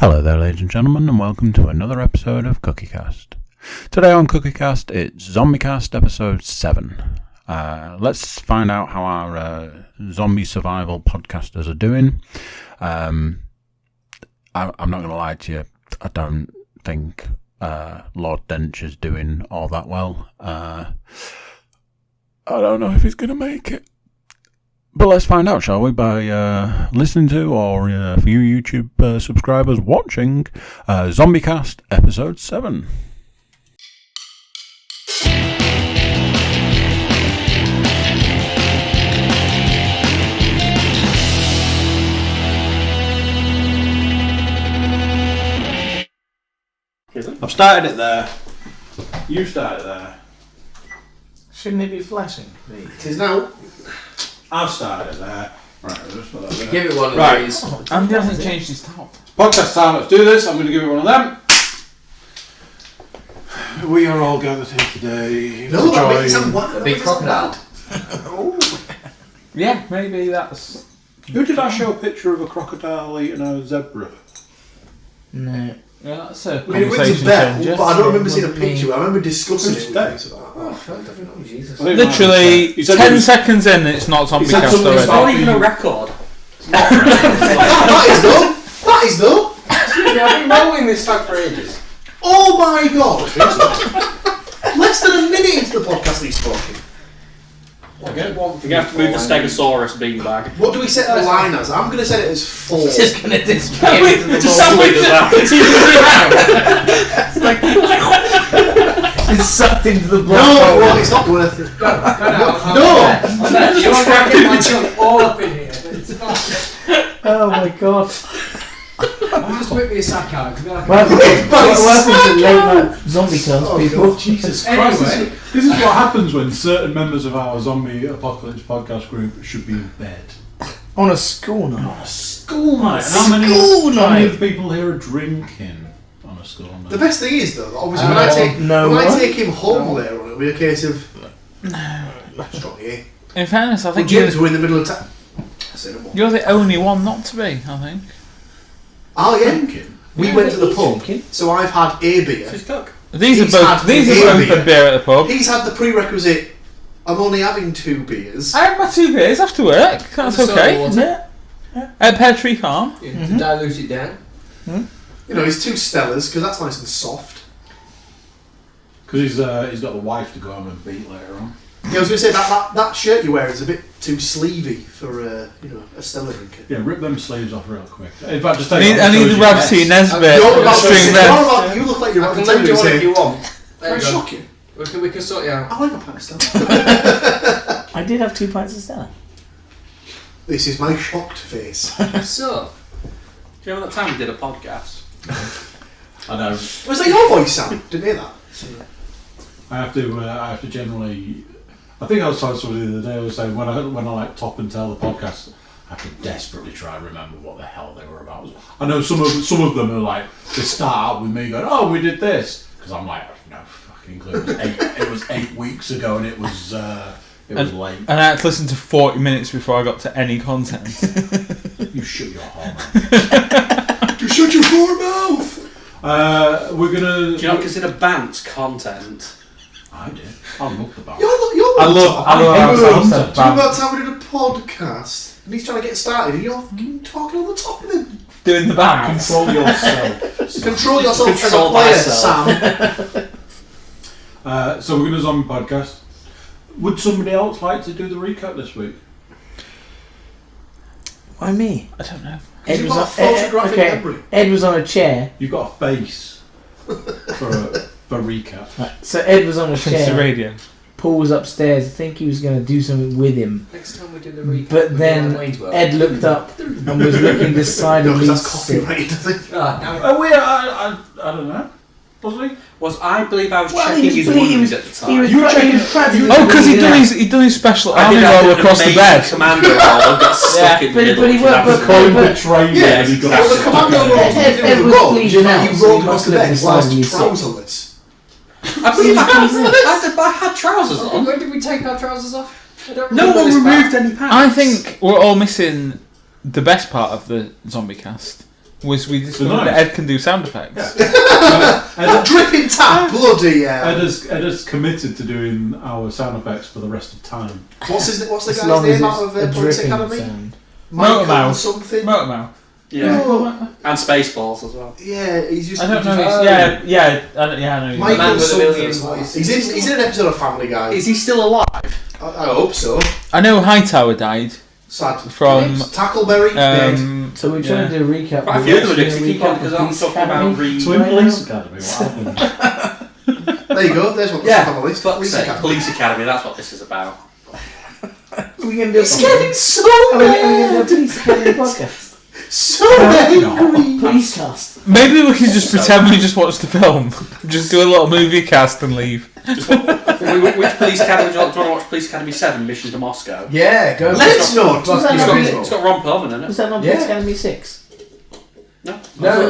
Hello there, ladies and gentlemen, and welcome to another episode of Cookiecast. Today on Cookiecast, it's Zombiecast episode 7. Let's find out how our zombie survival podcasters are doing. I'm not going to lie to you, I don't think Lord Dench is doing all that well. I don't know if he's going to make it. But let's find out, shall we, by listening to, or for you YouTube subscribers watching, Zombiecast Episode 7. I've started it there. You started there. Shouldn't it be flashing? It is now. I've started it there. Right, we'll just put that there. Give it one of these. Andy hasn't changed his top. Podcast time, let's do this. I'm going to give it one of them. We are all gathered here today. No, that makes a big crocodile. Yeah, maybe that's... Who did I show a picture of a crocodile eating a zebra? No. Yeah, that's a I mean, it rings a conversation bell, changer. but I don't remember seeing a picture. I remember discussing Who's it. that? Oh, Jesus. Literally, 10 seconds in, it's not Zombiecast already. It's not even a record. That is though. I've been rolling this tag for ages. Oh my God. Less than a minute into the podcast and he's talking. Okay. You have to move the Stegosaurus beanbag. What do we set the line as? I'm going to set it as 4. It's just going to disappear into the It's sucked into the blood. No, well, it's not worth it. No! You want to get my tongue all up in here. Oh my God. Just whip me a sack out. Welcome to late night Zombiecast, people. God, Jesus Christ, Anyway. this is what happens when certain members of our zombie apocalypse podcast group should be in bed. On a school night. School night. How many of the people here are drinking on a school night? The best thing is though, obviously when I take him home later on, it'll be a case of strong here. In fairness, I think James were in the middle of town. you're the only one not to be, I think. Oh yeah. Drinking? We went to the pub, so I've had a beer. She's cook. These are He's both had a beer. beer at the pub. He's had the prerequisite. I'm only having 2 beers. I had my 2 beers after work. That's okay, isn't it? At Pear Tree Farm. To dilute it down. You know, he's 2 Stellas because that's nice and soft. Because he's got the wife to go home and beat later on. Yeah, I was going to say that shirt you wear is a bit too sleevey for a Stella drinker. Yeah, rip them sleeves off real quick. In fact, just I take need the Rabsy Nesbit string there. You look like you're I about can to lend you one say. if you want. Very shocking. We can sort you out. I like my pants Stella. I did have 2 pints of Stella. This is my shocked face. So, do you remember that time we did a podcast? I know. Was that your voice, Sam? Didn't hear that. I have to generally. I think I was telling somebody the other day. I was saying when I like top and tail the podcast, I have to desperately try and remember what the hell they were about. I know some of them are like they start out with me going, "Oh, we did this," because I'm like, "No fucking clue." It was 8 weeks ago, and it was late. And I had to listen to 40 minutes before I got to any content. You shut your whole mouth. You shut your poor mouth. We're gonna. Do you not consider Bant's content? I did. I love the band. I love Do you remember that time we did a podcast and he's trying to get started and you're fucking talking over the top of him? doing the band. Control yourself. Control yourself as a Control player, thyself. Sam. So we're going to zombie podcast. Would somebody else like to do the recap this week? Why me? I don't know. You've got a photographic memory. Ed was on a chair. You've got a face for recap. Right, so Ed was on a Since the chair. radio. Paul was upstairs. I think he was going to do something with him. Next time we do the recap. But then Ed looked up and was looking No, decidedly because that's sick. copyrighted, I think. I don't know. Was I believe I was Well, checking he his was- he wounds was- at the time. he was practically Oh, because doing that. he'd done his special I army did have roll an across the amazing bed. Commander roll and got stuck in the but middle. he That was but- Coin but- betrayed Yeah, and he got well, the commando roll Ed to was the roll. bleeding out, You so rolled he across must the have bed whilst decidedly sick. trouserless. I believe I had trousers on. When did we take our trousers off? I don't No remember one Oh, removed any pants. I think we're all missing the best part of the zombie cast. was we discovered that Ed can do sound effects. Yeah. Dripping tap, bloody hell. Ed is committed to doing our sound effects for the rest of time. What's the As guy's long as name it's out of a Police dripping Academy? sound. Michael Motormouth. something? Motormouth. Yeah. Oh, And Spaceballs as well. yeah, he's just. I don't know. just- I know. Michael Man with a something. million voices. He's in an episode of Family Guy. Is he still alive? I hope so. I know Hightower died Sad. from. Tackleberry. dead. So we're trying to do a recap. Quite a We're few of them are actually just gonna keep recap on because the I'm Police talking Academy. about Reed. Twin Right Police now. Academy, what happened? There you go. There's one. Yeah, On the list. fuck's Police sake. Academy. Police Academy, that's what this is about. We're going to do It's getting so Are we going to do a mad. Police Academy podcast? So angry. Police cast. Maybe we can just pretend we just watched the film. Just do a little movie cast and leave. Which Police Academy do you want to watch? Police Academy 7, Mission to Moscow. Yeah, go. Let's not. Was that It's got Ron Perlman in Was it. that not Yeah. Police Academy 6? No.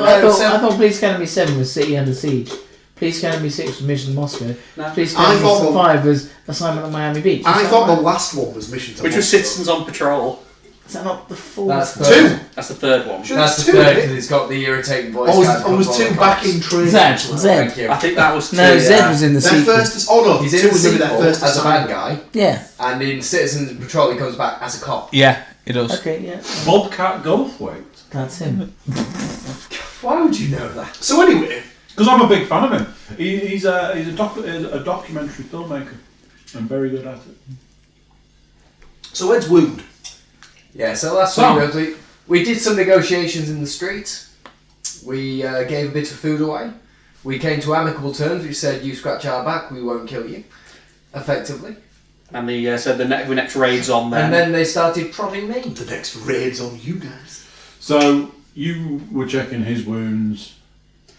I thought Police Academy 7 was City Under Siege. Police Academy 6 was Mission Moscow. No. Police I Academy thought- 5 was Assignment on Miami Beach. I Is thought that the right? last one was Mission to Which was Moscow. Citizens on Patrol. Is that not the fourth? That's the Two. That's the third one. Sure, That's it's the two, third isn't it? because it's got the irritating voice. I was guy two from back Cops. in training. Zed. Thank you. I think that was two. No, Zed yeah. was in the Their sequel. first. Oh no, He's two in the was going to be sequel their first as a bad assignment. guy, Yeah. and in Citizens Patrol he comes back as a cop. Yeah, it does. Okay, yeah. Bobcat Goldthwait. That's him. Why would you know that? So anyway, Because I'm a big fan of him. He's a documentary filmmaker and very good at it. so Ed's wound. Yeah, so last So- week we did some negotiations in the street. We gave a bit of food away. We came to amicable terms. We said, you scratch our back, we won't kill you. Effectively. And they said the next raid's on them. And then they started prodding me. The next raid's on you guys. So you were checking his wounds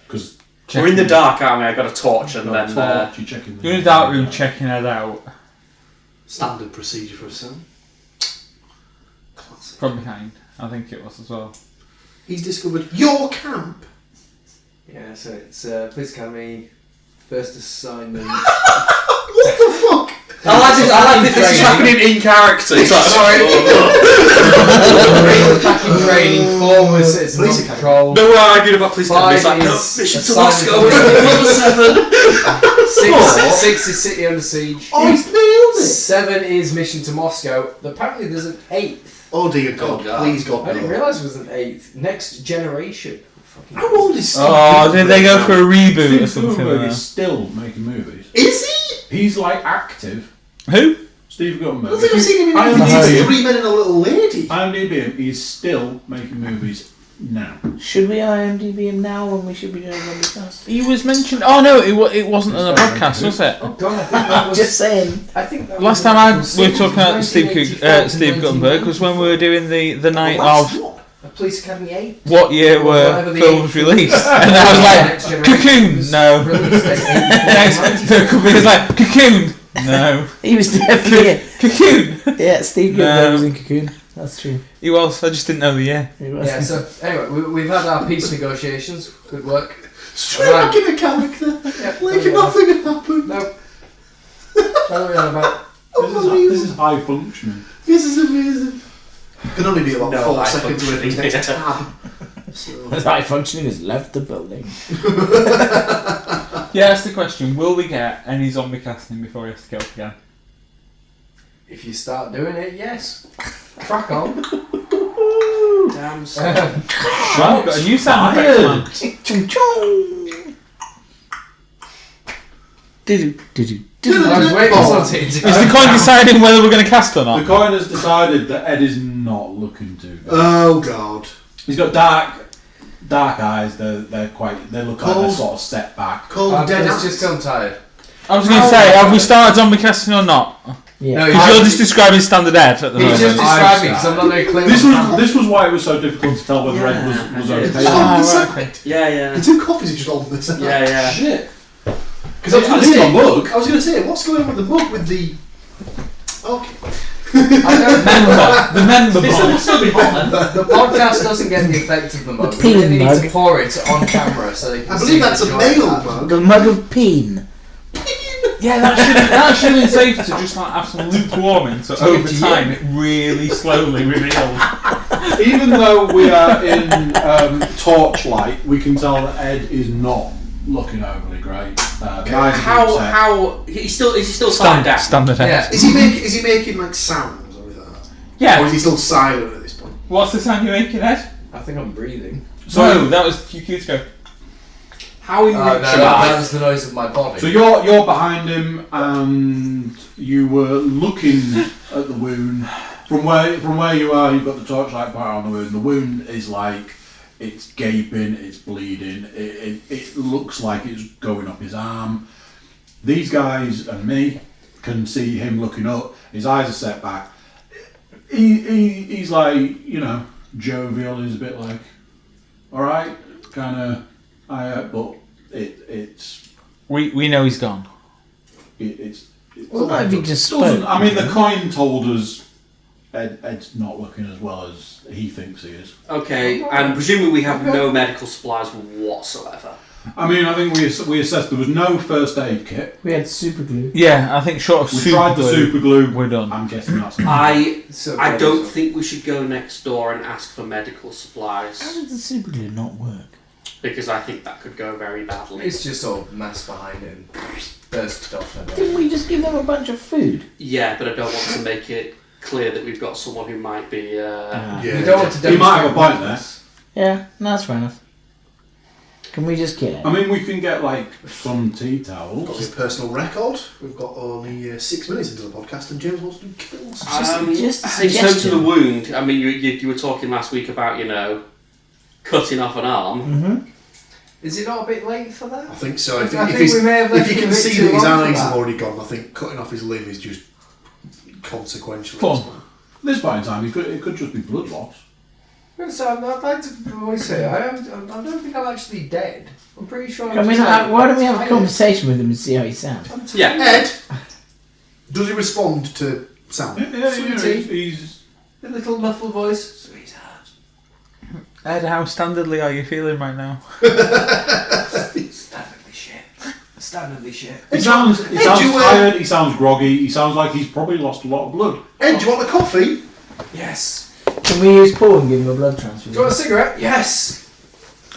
because We're in the dark, aren't we? I got a torch and then. you checking. You're in the dark room checking it out Standard procedure for a film. Classic. from behind. I think it was as well. He's discovered your camp. Yeah, so it's Police Academy, first assignment. What the fuck? I like this. This is happening in character. It's like, Sorry. 3 was back in training, 4 was Police Citizens Academy. Patrol. No, we're arguing about Police Academy. It's 5 like, no, is Mission to assignment Moscow. Number 7. 6 is City Under Siege. Oh, he's nailed it. 7 is Mission to Moscow. Apparently there's an 8th. Oh dear God, God. please God. I didn't No. realise there was an 8th. Next Generation. Fucking How old is Steve? Oh, did they go for a reboot or Steve something? Guttenberg Like is still making movies. Is he? He's like active. that? Who? Steve I Guttenberg. don't think I've seen him in I anything am- since 3 Men and a Little Lady. IMDb him. He's still making movies now. Should we IMDb him now when we should be doing Zombie Cast? He was mentioned. Oh no, it wasn't on the podcast, was it? Oh God, I think that was. Just saying. I think that Last was time was we were talking about 1984 to Steve Guttenberg was when we were doing the night Last of one. A Police Academy 8. what year Or were whatever the films age- released, and I was Next like, Generation Cocoon, was no. released at Next, the company was like, Cocoon, no. He was definitely. Cocoon. Yeah, Steve No. Guttenberg was in Cocoon. That's true. He was. I just didn't know the year. He was. Yeah, so anyway, we've had our peace negotiations. Good work. Straight back in the character. Yeah, Like nothing had happened. No. That's what we're on about. This is high functioning. This is amazing. Can only be about No, 4 high seconds away from his next functioning. tab. So. High functioning has left the building. Yeah, that's the question. Will we get any zombie casting before he has to go up again? If you start doing it, yes. Crack on. Damn. Well, got a new sound effect, man. I was waiting for something to Is the coin deciding whether we're going to cast or The not? coin has decided that Ed is not looking too good. Oh God. He's got dark eyes. They look like they're Cold. sort of set back. Cold dead It's eyes. just I'm tired. I was going to say, have we started zombie casting or not? Yeah. No, Because you're just describing standard Ed at the He's moment. just describing because I'm not very clear. This was why it was so difficult to tell whether Ed was Yeah. okay. Ah, right, okay. Yeah. The 2 coffees are just on this. Yeah. Shit. Because I was I going to need say, my mug. I was going to say, what's going on with the mug with the? Okay. The member It'll box. still be hot then. The podcast doesn't get the effect of the mug. peen We really need mug. to pour it on camera so they can I see believe that's the a joy male of that. mug. The mug of peen. Yeah, that should have been safe to just like have some lukewarming, so To give over to time you. it really slowly reveals. Even though we are in torchlight, we can tell that Ed is not looking overly great. How is he still sat down? Standard head. Yeah. Is he making like sounds or anything like that? Yeah. Or is he still silent at this point? What's the sound you're making, Ed? I think I'm breathing. No, that was Cookiecast. How in No, which that was the noise of my body. So you're behind him, and you were looking at the wound from where you are. You've got the torchlight pointer on the wound. The wound is like it's gaping, it's bleeding. It looks like it's going up his arm. These guys and me can see him looking up. His eyes are set back. He's like, jovial. He's a bit like, all right, kind of. But it's We know he's gone. it's. Well, what if he just doesn't. spoke? I mean, the coin told us Ed's not looking as well as he thinks he is. Okay, and presumably we have no medical supplies whatsoever. I mean, I think we assessed there was no first aid kit. We had super glue. Yeah, I think short of We super tried the glue, super glue. we're done. I'm guessing that's. I So don't think we should go next door and ask for medical How supplies did the super glue not work? because I think that could go very badly. It's just all mass behind it and burst off. Didn't we just give them a bunch of food? Yeah, but I don't want to make it clear that we've got someone who might be. Yeah. We don't want to He might have a point there. Yeah, no, that's fair enough. Can we just kill it? I mean, we can get like some tea Got towels. his personal record. We've got only 6 minutes into the podcast, and James wants to do kills. just a In terms of suggestion. the wound, I mean, you were talking last week about cutting off an arm. Mm-hmm. Is it not a bit late for that? I think so. I If, think he's- we may have if left you it can a bit see too that his long for eyes that. have already gone, I think cutting off his limb is just consequential. Fun. At this point in time, it could just be blood loss. So I'd like to always say I don't think I'm actually dead. I'm pretty sure. I'm Can we just not, why don't we have a tired. conversation with him and see how he sounds? I'm tired. Yeah. Ed, does he respond to sound? Sweetie. He's A little muffled voice. Sweetheart. Ed, how standardly are you feeling right now? Standardly shit. He sounds you, tired, he sounds groggy, he sounds like he's probably lost a lot of blood. Ed, do you want a coffee? Yes. Can we use Paul and give him a blood transfusion? Do you want a cigarette? Yes.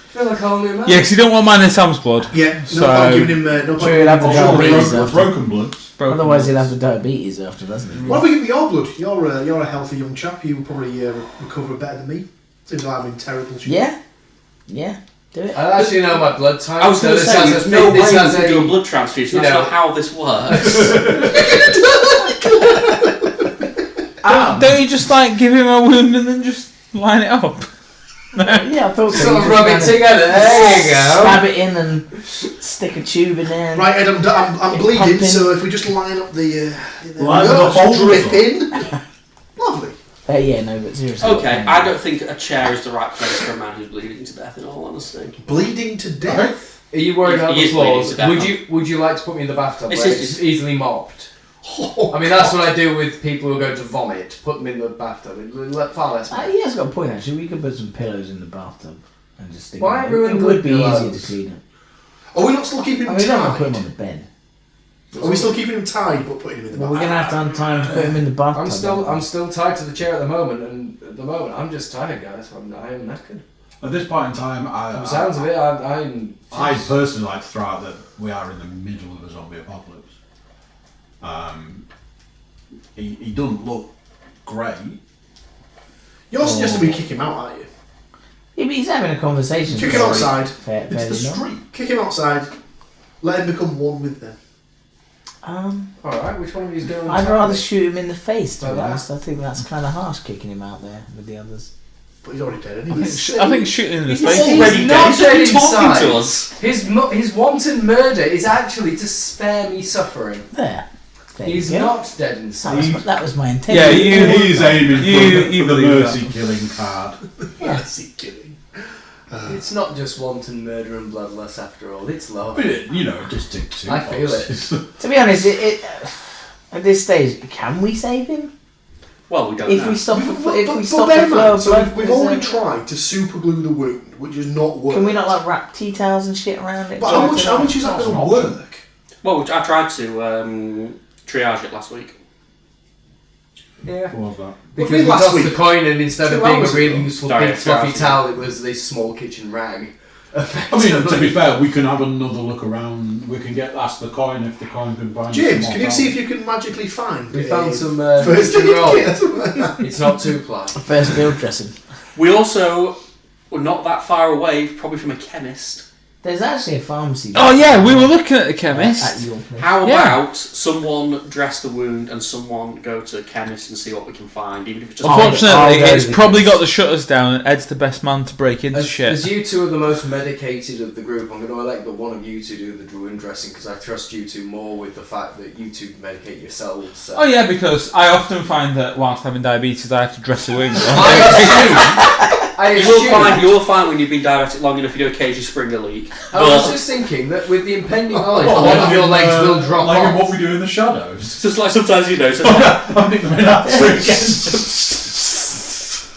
Feel like a whole new man. Yeah, because you don't want mine and Sam's blood. Yeah. So- No, I'm giving him. No, Sure, he'll have the diabetes after. Broken bloods. Broken Otherwise blood. he'll have the diabetes after, doesn't he? What if we give you your blood? You're a healthy young chap. You will probably recover better than me. Seems like I'm in terrible shape. Yeah? Yeah, do it. I actually know my blood type. I was going to this say, has there's a- no way this we has can do a a- blood transfusion. you That's know. not how this works. Don't you just give him a wound and then just line it up? Yeah, I thought so. Sort You of just rub it kinda together. There you go. Stab it in and stick a tube in there. Right, Ed, I'm Get bleeding. pumping. So if we just line up the Line the holes drip up. in. Lovely. Yeah, no, but seriously. Okay, I don't think a chair is the right place for a man who's bleeding to death, in all honesty. Bleeding to death. Are you worried about He the is bleeding floors? to death. Would you like to put me in the bathtub It's where just- it's easily mopped? Oh, I mean, that's what I do with people who go to vomit. Put them in the bathtub. Far less. He has got a point actually. We could put some pillows in the bathtub and just stick Why them in. ruin It would be pillows? easier to clean it. Are we not still keeping I him mean, we don't want to put him tied? on the bed. Are we still keeping him tied but putting him in the Well, we're going to have to untie him to put him in the bathtub. I'm still tied to the chair at the moment, and at the moment I'm just tired, guys. I am knackered. At this point in time, From the sounds of it, I'm. I'd personally like to throw out that we are in the middle of a zombie apocalypse. He doesn't look great. You're suggesting we kick him out, aren't you? Yeah, but he's having a conversation. Kick him outside. Fair It's the enough. street. Kick him outside. Let him become one with them. Alright, which one of you is doing? I'd rather shoot him in the face, to be Like that? honest. I think that's kind of harsh kicking him out there with the others. But he's already dead I anyway. think shooting in the He's face. already not dead. dead He's talking inside. to us. His wanton murder is actually to spare me suffering. There. There He's you go. not dead inside. That was my intention. Yeah, you- He's aiming you for the believe mercy that. killing card. Mercy killing. It's not just wanton murder and bloodlust after all. It's love. But just tick two I feel boxes. To be honest, at this stage, can we save him? Well, we don't If know. we stop the But flow bear in mind, of so blood, we've already tried to super glue the wound, which has not worked. Can we not wrap tea towels and shit around it? But how much is that going to work? Well, I tried to triage it last week. Yeah. What was that? Because Well, we last tossed week, the coin and instead of 2 being a hours really ago. useful Sorry, big 2 fluffy hours towel, it was this small kitchen rag. I mean, to be fair, we can have another look around. We can ask the coin if the coin can find. James, can you see if you can magically find? We found some first kitchen aid roll. kit or something like that? It's not 2-ply. First field dressing. We also were not that far away, probably from a chemist. There's actually a pharmacy. Oh yeah, we were looking at the at chemist. your place. How Yeah. about someone dress the wound and someone go to a chemist and see what we can find, even if it's just. Unfortunately, Unfortunately, I'll go it's to the probably chemist. got the shutters down and Ed's the best man to break into shit. As you two are the most medicated of the group, I'm going to elect the one of you to do the wound dressing because I trust you two more with the fact that you two medicate yourselves. So. Oh yeah, because I often find that whilst having diabetes I have to dress a wound. I You'll find when you've been diabetic long enough, you do occasionally spring a leak. I was just thinking that with the impending knowledge, one of your legs will drop like in off. what we do in the shadows. It's just like sometimes you know, it's I think they're not because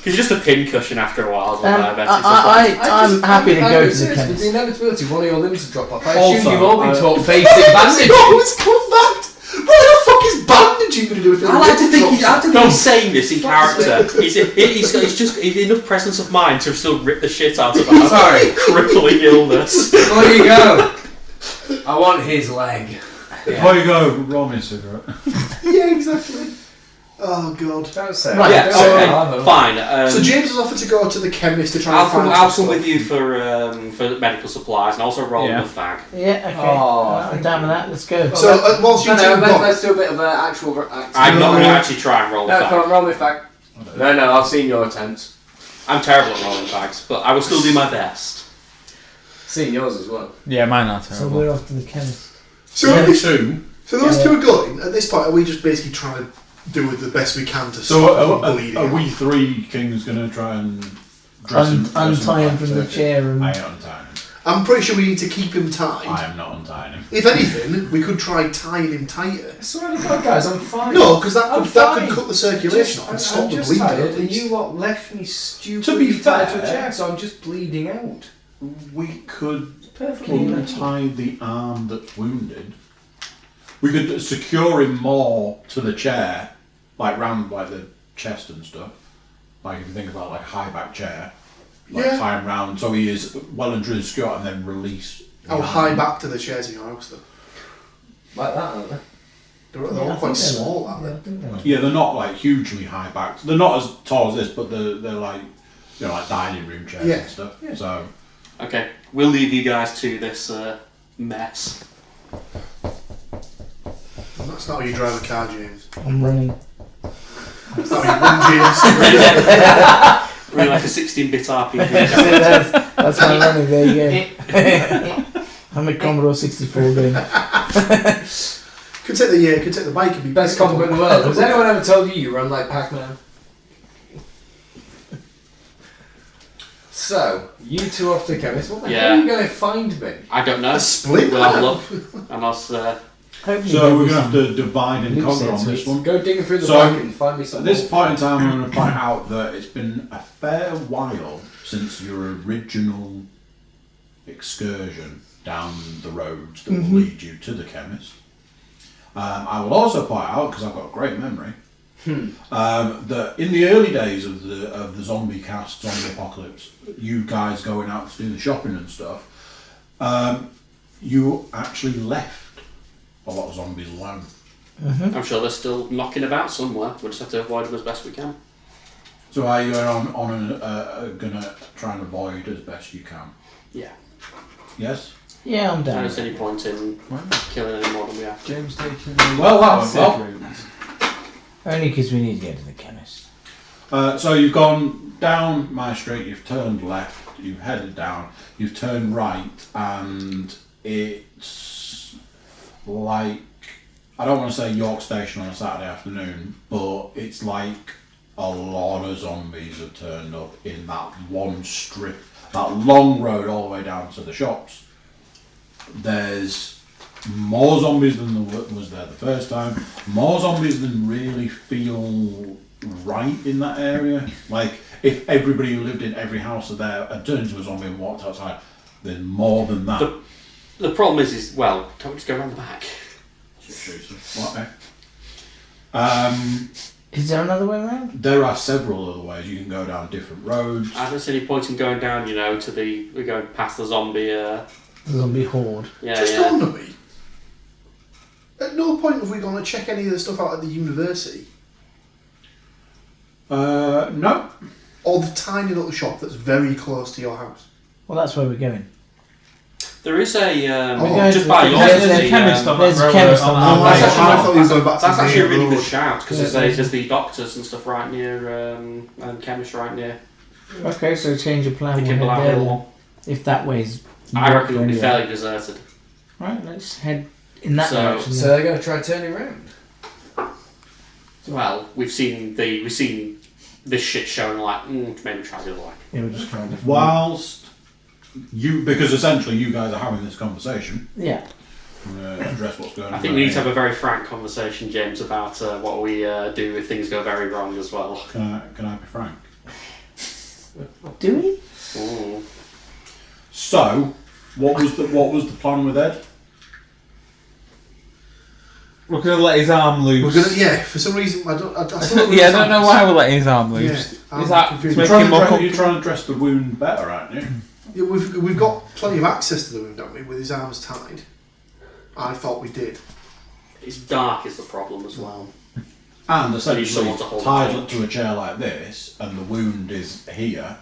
you're just a pin cushion after a while. I'm happy to go to the With the chemist. inevitability, one of your limbs will drop off. I Also, assume you've all been I- taught basic bandaging. always come back. What the fuck is bandaging going to do with it? I like to think he's saying this in character. He's enough presence of mind to still rip the shit out of a Sorry. crippling illness. Before you go, I want his leg. Before you go, roll me a cigarette. Yeah, exactly. Oh god. Don't say Right, that. Yeah, Don't say okay, fine. So James has offered to go to the chemist to try I'll and find come some with stuff. you for medical supplies and also roll Yeah. the fag. Yeah, okay. Oh, I'm down with that. Let's go. So whilst you two let's, go, let's do a bit of actual. I'm not going to actually try and roll the No, fag. come on, roll me back. No, I've seen your attempts. I'm terrible at rolling fags, but I will still do my best. Seen yours as well. Yeah, mine are So terrible. we're off to the chemist. so at this, Two. so those two are going. At this point, are we just basically trying to do the best we can to So stop them bleeding? are we three kings going to try and dress him? Untie him from the chair and... I ain't untying him. I'm pretty sure we need to keep him tied. I am not untying him. If anything, we could try tying him tighter. I swear to God, guys, I'm fine. No, because that I'm could fine. cut the circulation off and stop I'm the just bleeding. tired, at and least. you lot left me To stupidly be tied to a fair- chair, so I'm just bleeding out. We could Perfectly natural. untie the arm that's wounded. We could secure him more to the chair, like round like the chest and stuff. Like if you think about like high back chair, like Yeah. tie him round so he is well and truly secure, and then release. the How arm. high back to the chairs in your house, though? Like that, aren't they? They're all quite small, aren't they? Yeah, they're not like hugely high backed. They're not as tall as this, but they're like like dining room chairs Yeah. and stuff. So Okay, we'll leave you guys to this mess. That's not how you drive a car, James. I'm running. That's not how you run, James. Really like a 16-bit RPG. That's my running. There you go. I'm a Commodore 64 game. Could take the bike and be Best compliment in the world. Has anyone ever told you run like Pac-Man? So, you two off to the chemist. What the hell are you going to find me? I don't know. A split We'll have a man. look. And I'll Hopefully so there'll we're be gonna have some- to divide and loose conquer on ends this with- one. Go digging through the So, bike and find me some At this more. point in time, I'm going to point out that it's been a fair while since your original excursion down the roads that will lead you to the chemist. I will also point out, because I've got a great memory, that in the early days of the zombie apocalypse, you guys going out to do the shopping and stuff, you actually left a lot of zombies alone. I'm sure they're still knocking about somewhere. We'll just have to avoid them as best we can. So are you gonna try and avoid as best you can? Yeah. Yes. Yeah, I'm I down. don't see any point in killing any more than we have to. James taking Well, that went well. Only because we need to get to the chemist. So you've gone down my street, you've turned left, you've headed down, you've turned right, and it's like, I don't want to say York Station on a Saturday afternoon, but it's like a lot of zombies have turned up in that one strip, that long road all the way down to the shops. There's more zombies than was there the first time, more zombies than really feel right in that area. Like, if everybody who lived in every house there had turned into a zombie and walked outside, there's more than that. The problem is, well, can't we just go around the back? Okay. Is there another way around? There are several other ways. You can go down different roads. I don't see any point in going down, we're going past the zombie. The zombie horde. Just dawned on me. At no point have we gone to check any of the stuff out at the university. No. Or the tiny little shop that's very close to your house. Well, that's where we're going. There is a going just to- by yours. there's There's a chemist on there's that a chemist road, on on that that road. I thought you were going back to That's actually a really Main good Road. shout because Yeah. there's the doctors and stuff right near and chemists right near. Okay, so change your plan. The We'll Kimble head Out there Hill then. one. If that way's. I reckon it would be anyway. fairly deserted. Right, let's head in that So- direction. So they're going to try turning around. Well, we've seen this shit show and like maybe try the other way. Yeah, we're just trying to. Whilst because essentially you guys are having this conversation, Yeah. address what's going on. I think we need to have a very frank conversation, James, about what we do if things go very wrong as well. Can I be frank? Do we? Ooh. So, what was the plan with Ed? We're going to let his arm We're loose. gonna, for some reason, I still Yeah, I don't know why we're letting his arm loose. Yeah, Is that confused. to make You're him more trying comfortable? to dress the wound better, aren't you? Yeah, we've got plenty of access to the wound, don't we, with his arms tied? I thought we did. It's dark is the problem as well. And need essentially someone to hold tied the up to a chair like this, and the wound is here.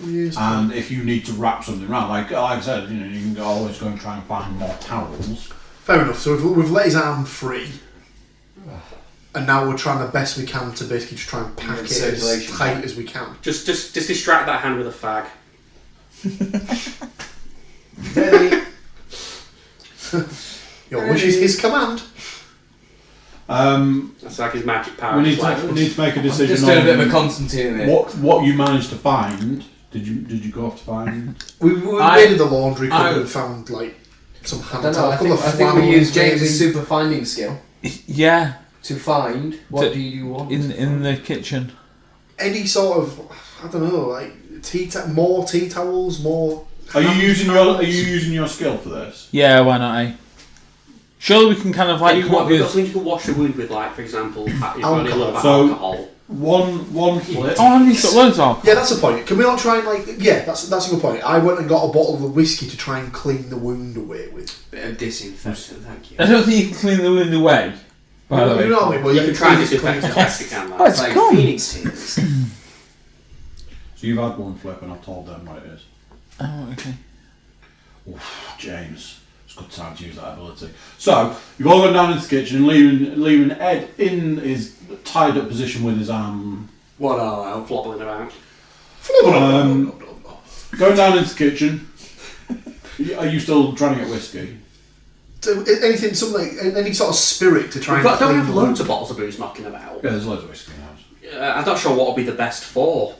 Yes. And if you need to wrap something around, like I said, you can always go and try and find more towels. Fair enough. So we've let his arm free, and now we're trying the best we can to basically just try and pack it as Circulation. tight as we can. Just distract that hand with a fag. Ready? Your wish is his command. That's like his magic power. We need It's like- to make a I'm decision just doing a bit of a on Constantine in it. what you managed to find. Did you go off to find? We raided the laundry cupboard I- and found like some hand I don't know, towels, I a couple think of we flannels, used James's maybe. super finding skill Yeah, to find what To- do you want. in the kitchen. Any sort of, I don't know, like more tea towels, more. Are you hand using towels. your skill for this? Yeah, why not, eh? Surely we can kind of like you come up got with... something you can wash the wound with, like for example, you've got a little bit of So- alcohol. One flip. Oh, and he's got loads of Yeah, that's a point. Can we not try and that's a good point. I went and got a bottle of whiskey to try and clean the wound away with. Bit of disinfectant, thank you. I don't think you can clean the wound away. By the way. You know what I mean? Well, You can try and clean it, disinfect clean as it. best you can. Oh, Like. it's Like gone. Phoenix tears. So you've had one flip, and I've told them what it is. Oh, okay. Oof, James, it's a good time to use that ability. So you've all gone down into the kitchen, leaving Ed in his tied up position with his arm. What are they flobbling about? Going down into the kitchen. Are you still trying to get whiskey? So, anything, something, any sort of spirit to try We've and got, don't we clean have the loads wound. of bottles of booze knocking about? Yeah, there's loads of whiskey in the house. I'm not sure what would be the best for.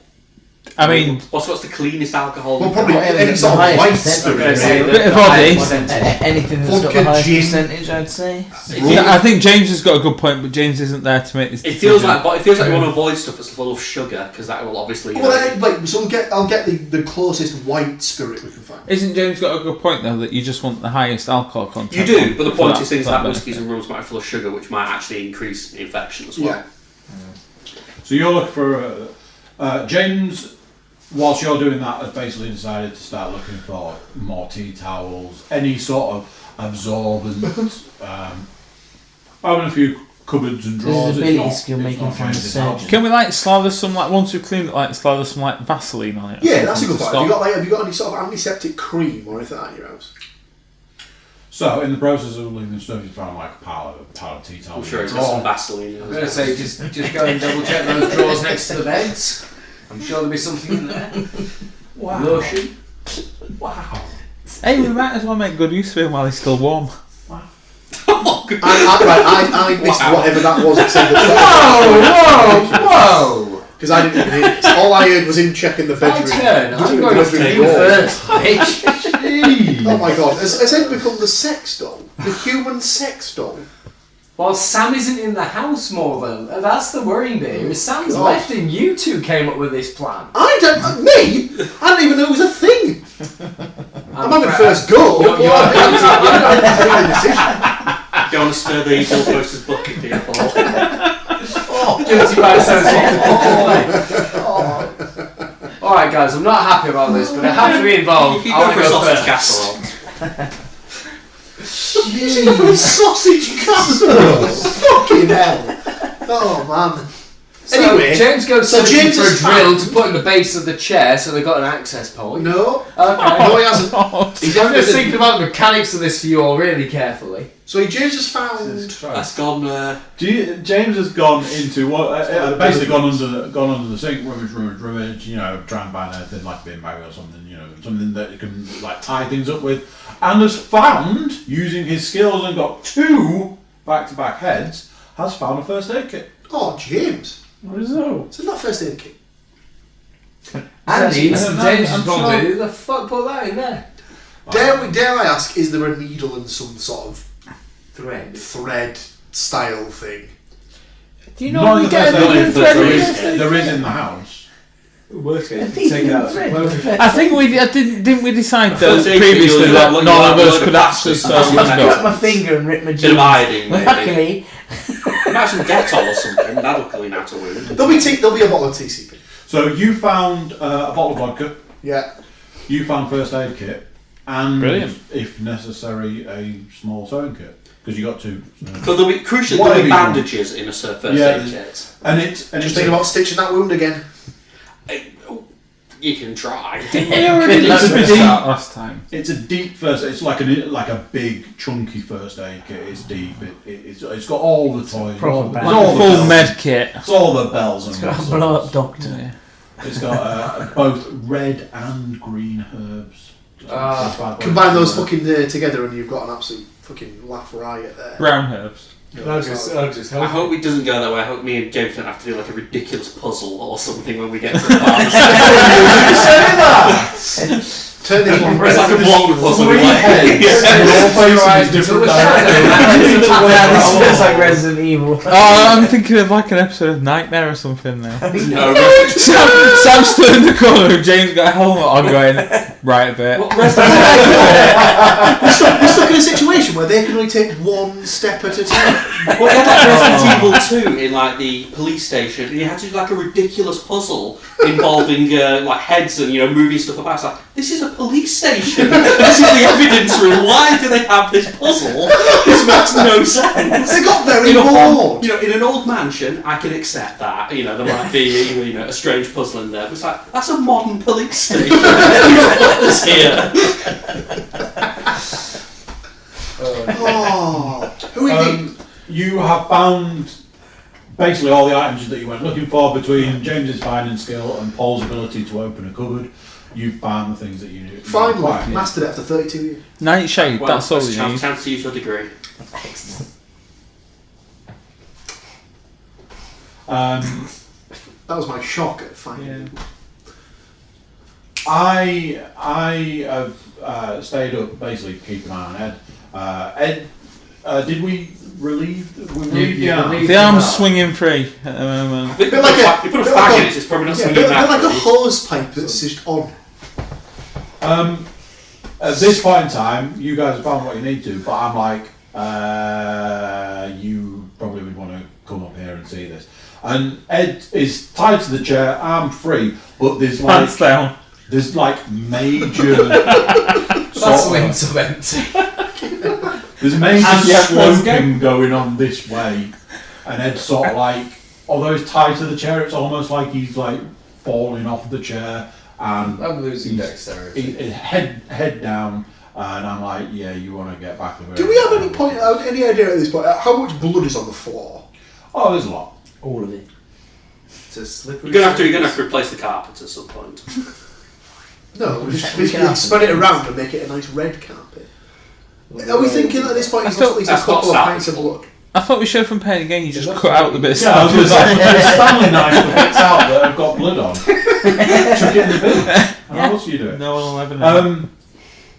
I mean, what's the cleanest alcohol? Well, you probably can Whatever any the sort of highest white percentage. spirit. Bit of body. Anything that's got Vodka, the highest gin. percentage, I'd say. yeah, I think James has got a good point, but James isn't there to make this It decision. feels like you want to avoid stuff that's full of sugar because that will obviously. Well, so I'll get the closest white spirit we can find. Isn't James got a good point though that you just want the highest alcohol content? you do, but the for point that- is things for that like benefit. whiskies and rums might be full of sugar, which might actually increase the infection as well. Yeah. So you're looking for James. Whilst you're doing that, has basically decided to start looking for more tea towels, any sort of absorbent. Having a few cupboards and This drawers. is it's ability not- skill it's making not from the changing the house. surgeon. Can we like slather some like once we've cleaned it, like slather some like Vaseline on it? or Yeah, that's a something good to point. stop- Have you got any sort of antiseptic cream or anything like that in your house? So in the process of leaving stuff, you found like a pile of tea towels. I'm sure in it's a got some drawer. Vaseline. I'm going to say just go and double check those drawers next to the beds. I'm sure there'll be something in there. Wow. Lotion. Wow. Hey, we might as well make good use of him while he's still warm. I missed whatever that was. Whoa! Because I didn't even hear it. All I heard was him checking the My bedroom. turn. I'm going to take you first, bitch. Oh my god, has Ed become the sex doll? The human sex doll? Well, Sam isn't in the house more than that's the worrying bit. Here is Sam's God. left, and you two came up with this plan. I don't. Me? I didn't even know it was a thing. I'm having afraid- first go. You're- but I didn't make the decision. Go and stir the goalposter's bucket, do you, Paul? guilty by association. Alright, guys, I'm not happy about this, but I have to be involved. You I go want for to a go sausage first. casserole. Using it for a sausage casserole. Fucking hell. Oh man. So Anyway, James goes so searching James for a has drill found- to put in the base of the chair so they've got an access point. No. Okay. No, he hasn't. He's I'm just thinking about the mechanics of this for you all really carefully. So James has found. That's gone. James has gone into basically gone under the sink, rummage, you know, try and find anything like being married or something, you know, something that he can like tie things up with, and has found, using his skills and got 2 back-to-back heads, has found a first aid kit. Oh, James. What is that? It's not first aid kit. Andy, I some don't know, dangerous I'm problem. sure. Who the fuck put that in there? Dare I ask, is there a needle and some sort of Thread. thread style thing? Do you Not know in we the get first a aid needle kit, thread there in is- first aid there is kit? in the house. Worst case, A take it needle out. thread. I think didn't we decide First that aid kit, previously you'll that look none like of a us load could of actually bastards. sew That's I windows? cut my finger and ripped my Bit of jeans. ironing, maybe. Luckily, Might some Dettol or something. That'll clean out a wound. There'll be a bottle of TCP. So you found a bottle of vodka, Yeah. you found first aid kit, and Brilliant. if necessary, a small sewing kit because you got 2. But there'll be crucially Whatever there'll be you want. bandages in a first Yeah, aid kit. and it's Just thinking about stitching that wound again. You can try. It's a bit last time. It's a deep first aid. It's like a big chunky first aid kit. It's deep. It's got all the toys. Proper It's bad. all the Full bells. med kit. It's all the bells and got a whistles. blow up doctor. Yeah. It's got both red and green herbs. Combine those fucking together and you've got an absolute fucking laugh riot there. Brown herbs. I'll just I help. hope it doesn't go that way. I hope me and James don't have to do like a ridiculous puzzle or something when we get to the pharmacy. Turn this one It's like a block puzzle. Three Like, heads. yeah. And all faces different directions. Yeah, this feels like Resident Evil. Oh, I'm thinking of like an episode of Nightmare or something now. No, Sam stood in the corner with James got a helmet on going, right a bit. what We're stuck in a situation where they can only take one step at a time. Well, you had like Resident Evil 2 in like the police station, and you had to do like a ridiculous puzzle involving like heads and moving stuff about. It's like, this is a police station. This is the evidence room. Why do they have this puzzle? This makes no sense. They got very In a bored. in an old mansion, I can accept that. There might be a strange puzzle in there. But it's like, that's a modern police station. What is here? Oh, who are you? You have found basically all the items that you went looking for between James's finding skill and Paul's ability to open a cupboard. You've found the things that you knew. Finally, required. mastered it after 32 years. Nightshade, Well, that's all first you need. chance to use your degree. That was my shock at finding. I have stayed up basically keeping an eye on Ed. Ed, did we relieve the arm? The arm's swinging free at the moment. You Bit like a- put a bit fag like in a- it, it's probably not Yeah, swinging they're back. like a hose pipe that's just on. At this point in time, you guys have found what you need to, but I'm like, you probably would want to come up here and see this. And Ed is tied to the chair, arm free, but there's Hands down. major That's linked to empty. there's major And yeah, sloping going on this way, and Ed's sort of like, although he's tied to the chair, it's almost like he's like falling off the chair, and I'm losing he's- dexterity. head down, and I'm like, yeah, you want to get back to where. Do we have any idea at this point how much blood is on the floor? Oh, there's a lot. All of it. It's a slippery. You're gonna have to replace the carpet at some point. No, we We just can have spread it some. around and make it a nice red carpet. Are we thinking at this point I you've got at least a thought couple of that's pints of blood? I thought we showed from Pain Again, you just cut out the bits. Yeah, I was going to say, there's Stanley knife that bits out that have got blood on. Chuck it in the bin. How else are you doing? No one will ever know.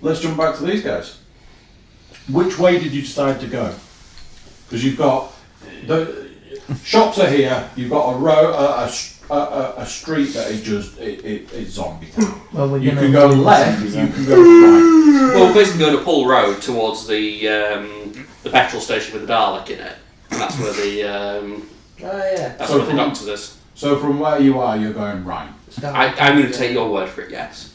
Let's jump back to these guys. Which way did you decide to go? Because you've got the shops are here. You've got a row, a street that is just it's zombie town. Well, we're You gonna can go avoid left. zombies, You aren't can go right. Well, we're basically going to Pull Road towards the petrol station with the Dalek in it. And that's where the Oh yeah. That's So what the from- doctor is. So from where you are, you're going right. I'm going to take your word for it, yes.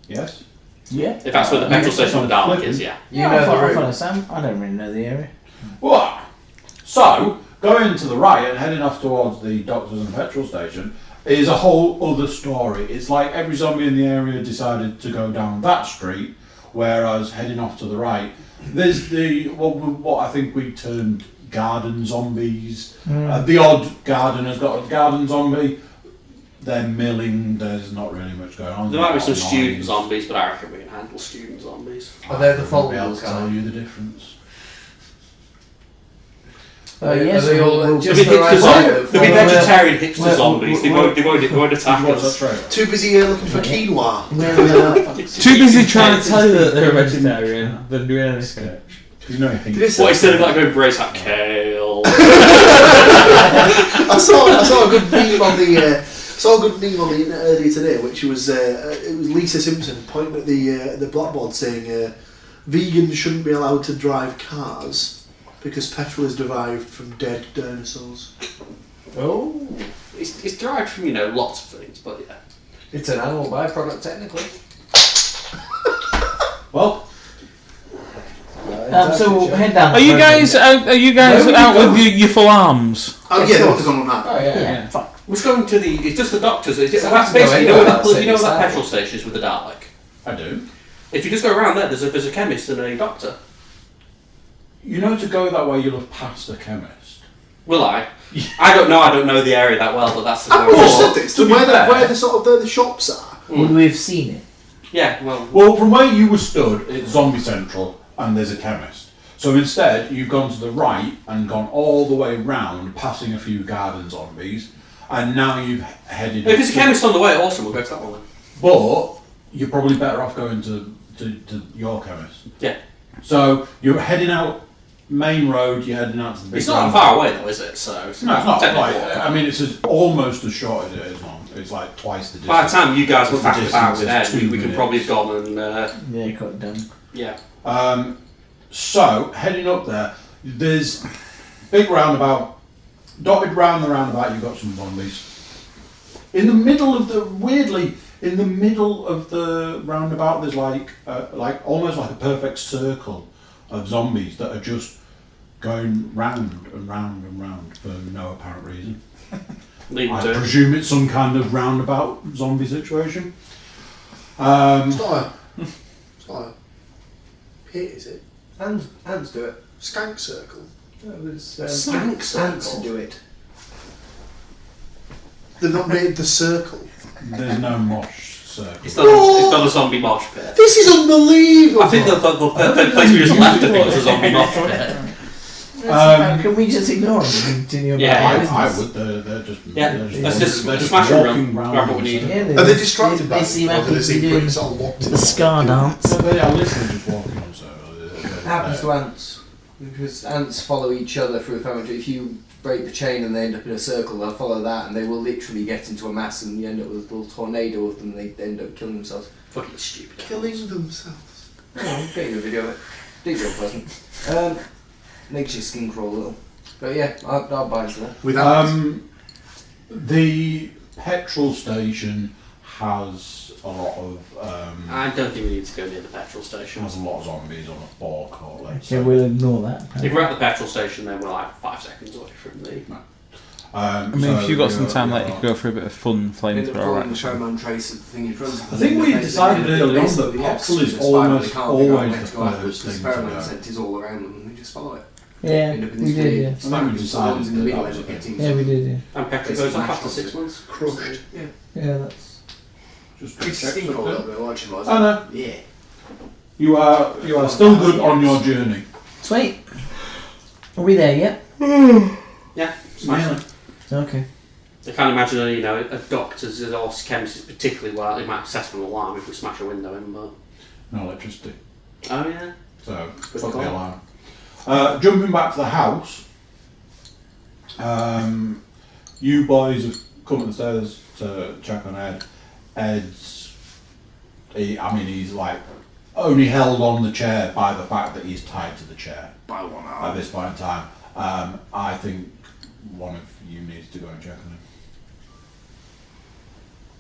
Yes? Yeah. If that's where the petrol station of the Dalek is, yeah. You Yeah, know I the follow route. Sam. I don't really know the area. What? So, going to the right and heading off towards the doctors and the petrol station is a whole other story. It's like every zombie in the area decided to go down that street, whereas heading off to the right, there's the what I think we termed garden zombies. The odd gardener's got a garden zombie. They're milling. There's not really much going on. There might be some There's a lot of student noise. zombies, but I reckon we can handle student zombies. Are they the I won't be foldable able to tell kind? you the difference. Yes, Are they all we'll- just There'll be the right hipster height zombies. of- There'll be vegetarian hipster well, zombies. They well, won't attack What's that us. trailer? Too busy looking for quinoa. We'll, Too busy trying to tell you that they're a vegetarian than doing anything. You know, I think Did it What, instead of like going brace like kale? I saw a good meme on the internet earlier today, which was it was Lisa Simpson pointing at the blackboard saying vegans shouldn't be allowed to drive cars because petrol is derived from dead dinosaurs. Oh, It's derived from, lots of things, but yeah. it's an animal byproduct technically. Well, so we'll head down. Are you guys out with your full arms? Oh yeah, there was one on that. Oh yeah. Yeah, fine. We're going to it's just the doctors. It's So that's we have to go basically, anywhere without you know saying where it's that that. petrol station is with the Dalek? I do. If you just go around there, there's a chemist and a doctor. You know, to go that way, you'll have passed a chemist. Will I? I don't know the area that well, but that's the I've just said this. to be Where fair- the sort of the shops are. Would we have seen it? Yeah, well, Well, from where you were stood, it's Zombie Central, and there's a chemist. So instead, you've gone to the right and gone all the way round, passing a few garden zombies, and now you've headed. if it's a chemist on the way, awesome, we'll go to that one then. But you're probably better off going to your chemist. Yeah. So you're heading out main road. You're heading out to the big. It's not round. far away though, is it? So No, it's not. technically Like, walk. I mean, it's almost as short as it is long. It's like twice the distance. By the time you guys were The back about distance with is Ed, 2 we could probably have minutes. gone and Yeah, got it done. yeah. So, heading up there, there's big roundabout. Dotted round the roundabout, you've got some zombies. In the middle of the roundabout, there's like almost like a perfect circle of zombies that are just going round and round and round for no apparent reason. Leave I them to it. presume it's some kind of roundabout zombie situation. It's not a pit, is it? Ants do it. Skank circle. Skank circle. Ants do it. They've not made the circle. There's no mosh circle. It's not a zombie mosh pit. This is unbelievable. I think the perfect place we just left it was a zombie mosh pit. Can we just ignore it and continue about Yeah, our I business? would. They're just. Yeah, they're let's just they're smash them walking around, round grab what we in need. a Yeah, Are they distracted by They it? seem Or happy do they to seem be pretty doing sort of locked in? the scar dance. circle. They are literally just walking on circles. Happens to ants. Because ants follow each other through a family tree. If you break the chain and they end up in a circle, they'll follow that and they will literally get into a mass and you end up with a little tornado of them and they end up killing themselves. Fucking stupid. Killing themselves. I'm getting a video of it. Did real pleasant. Makes your skin crawl a little. But yeah, I'll buy into that. Without The petrol station has a lot of I don't think we need to go near the petrol station. has a lot of zombies on a forecourt. Let's Okay, say. we'll ignore that. If we're at the petrol station, then we're like 5 seconds away from the. I mean, if you've got some time left, you could go for a bit of fun End up flamethrower following the action. pheromone trace of the thing in front of them. I think we decided early on that petrol is almost always the Because first thing to pheromone go. scent is all around them and they just follow it. Yeah, End up in we this did, weird yeah. I think we smack, decided the ones in the that middle that was end up okay. getting Yeah, we did, yeah. And petrol goes off after 6 months. crushed. Yeah. Yeah, that's... Just It's check skin crawl a something. little bit, watching was I know. Yeah. You are still good on your journey. Sweet. Are we there yet? Yeah, smash it. Okay. I can't imagine, a doctor's or chemist is particularly well. It might set an alarm if we smash a window in, but. No electricity. Oh, yeah. So, Good fuck the call. alarm. Jumping back to the house, you boys have come up the stairs to check on Ed. He's like only held on the chair by the fact that he's tied to the chair By 1 at hour. this point in time. I think one of you needs to go and check on him.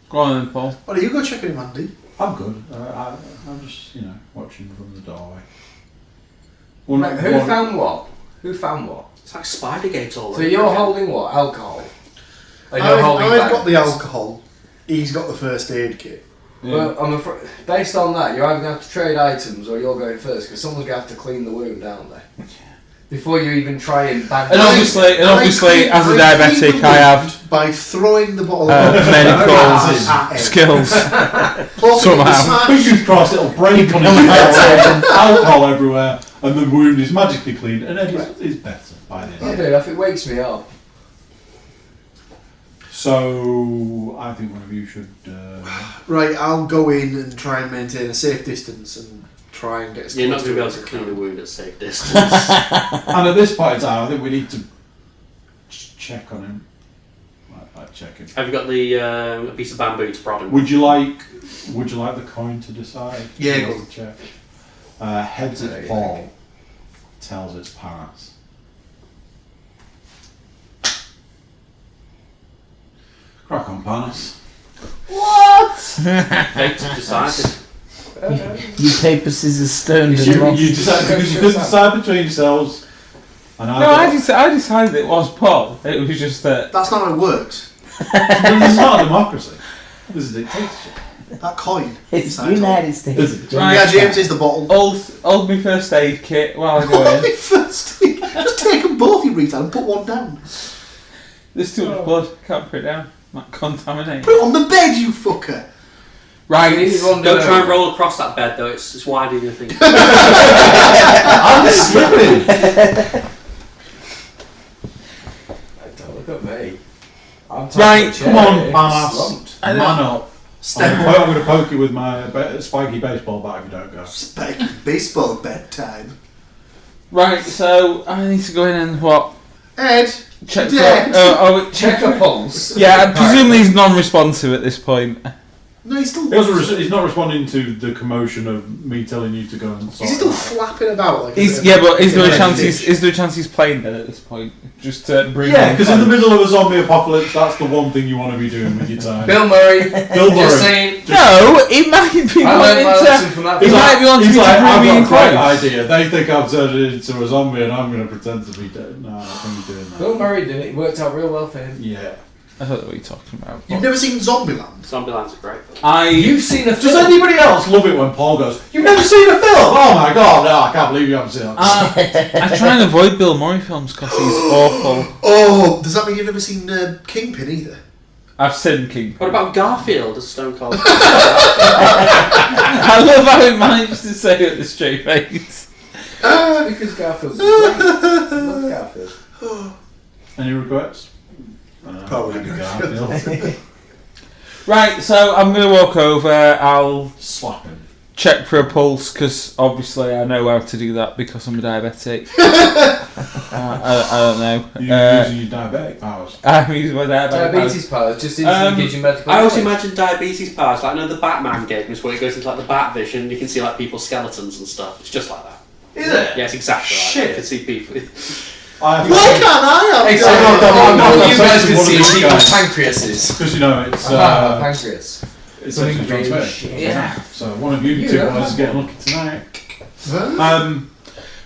Go on then, Paul. Well, you go check on him, Andy. I'm good. I'm just, watching from the doorway. Who found what? Who found what? It's like Spidergate all So over you're again. holding what? Alcohol? And you're holding I've got the bags? alcohol. He's got the first aid kit. Well, I'm afraid, based on that, you're either going to have to trade items or you're going first, because someone's going to have to clean the wound, aren't they? Before you even try and bag And obviously, as a diabetic, I have by throwing the bottle medical at him. skills. Plus, Somehow. Fingers crossed it'll break on his head, alcohol everywhere, and the wound is magically cleaned, and then it's better by the I end. do, if it wakes me up. So, I think one of you should... Right, I'll go in and try and maintain a safe distance and try and get as You're not close going to be able it to as I clean can. a wound at safe distance. And at this point in time, I think we need to check on him. Like check him. Have you got the a piece of bamboo to prod him? Would you like the coin to decide? Yeah, Who go wants to check? Heads it's Paul, tails it's Panas. Crack on, Panas. Fate decided. You paper, scissors, stone, and You lost. decide because you couldn't decide between yourselves. And I decided it was Paul. It was just that. That's not how it works. This is not a democracy. This is a dictatorship. That coin. It's decides United States. Right. Yeah, James is the bottle. Hold me first aid kit while I go in. First thing, just take them both, you retard, and put one down. There's too much blood. Can't put it down. Might contaminate. Put it on the bed, you fucker. Right. Don't try and roll across that bed though, it's wider than you think. I'm slipping. Don't look at me. Right, Come on, Panas. Man up. Step I'm going to poke you with my spiky baseball bat if you don't go. Spiky baseball bedtime. Right. So I need to go in and what? Ed, Check. Dead. Check a pulse. Yeah. Presumably he's non-responsive at this point. no, he's still. He's not responding to the commotion of me telling you to go and Is he still flapping about like? But is there a chance he's playing dead at this point? Just to bring. Yeah, because in the middle of a zombie apocalypse, that's the one thing you want to be doing with your time. Bill Murray. Bill Murray. Just saying. No, it might be I learned my lesson from that. He might be wanting He's to like, I've bring me in got a great close. idea. They think I've turned it into a zombie and I'm going to pretend to be dead. No, I think he's doing that. Bill Murray did it. It worked out real well for him. Yeah. I don't know what you're talking about. You've never seen Zombieland? Zombieland's a great film. You've seen a Does film. anybody else love it when Paul goes, "You've never seen a film? Oh my god, no, I can't believe you haven't seen it." I try and avoid Bill Murray films because he's awful. Oh, does that mean you've never seen Kingpin either? I've seen King. What about Garfield as Stone Cold? I love how he managed to say it with a straight face. Because Garfield's great. I love Garfield. Any regrets? Probably. Garfield. Right, so I'm going to walk over. I'll Slap him. check for a pulse because obviously I know how to do that because I'm a diabetic. I don't know. You're using your diabetic powers. I'm using my diabetic Diabetes powers just instantly gives you medical. I always advice. imagine diabetes powers, like, the Batman games where it goes into like the bat vision and you can see like people's skeletons and stuff. It's just like that. Is it? Yeah, it's exactly like that. Shit. You can see people. Why can't I have Hey, so that? you guys can One of see these people's guys. pancreases. Because you know it's Pancreas. it's Something sexually really transmitted. shit. Yeah. So one of you You two don't guys have is getting lucky tonight. Huh?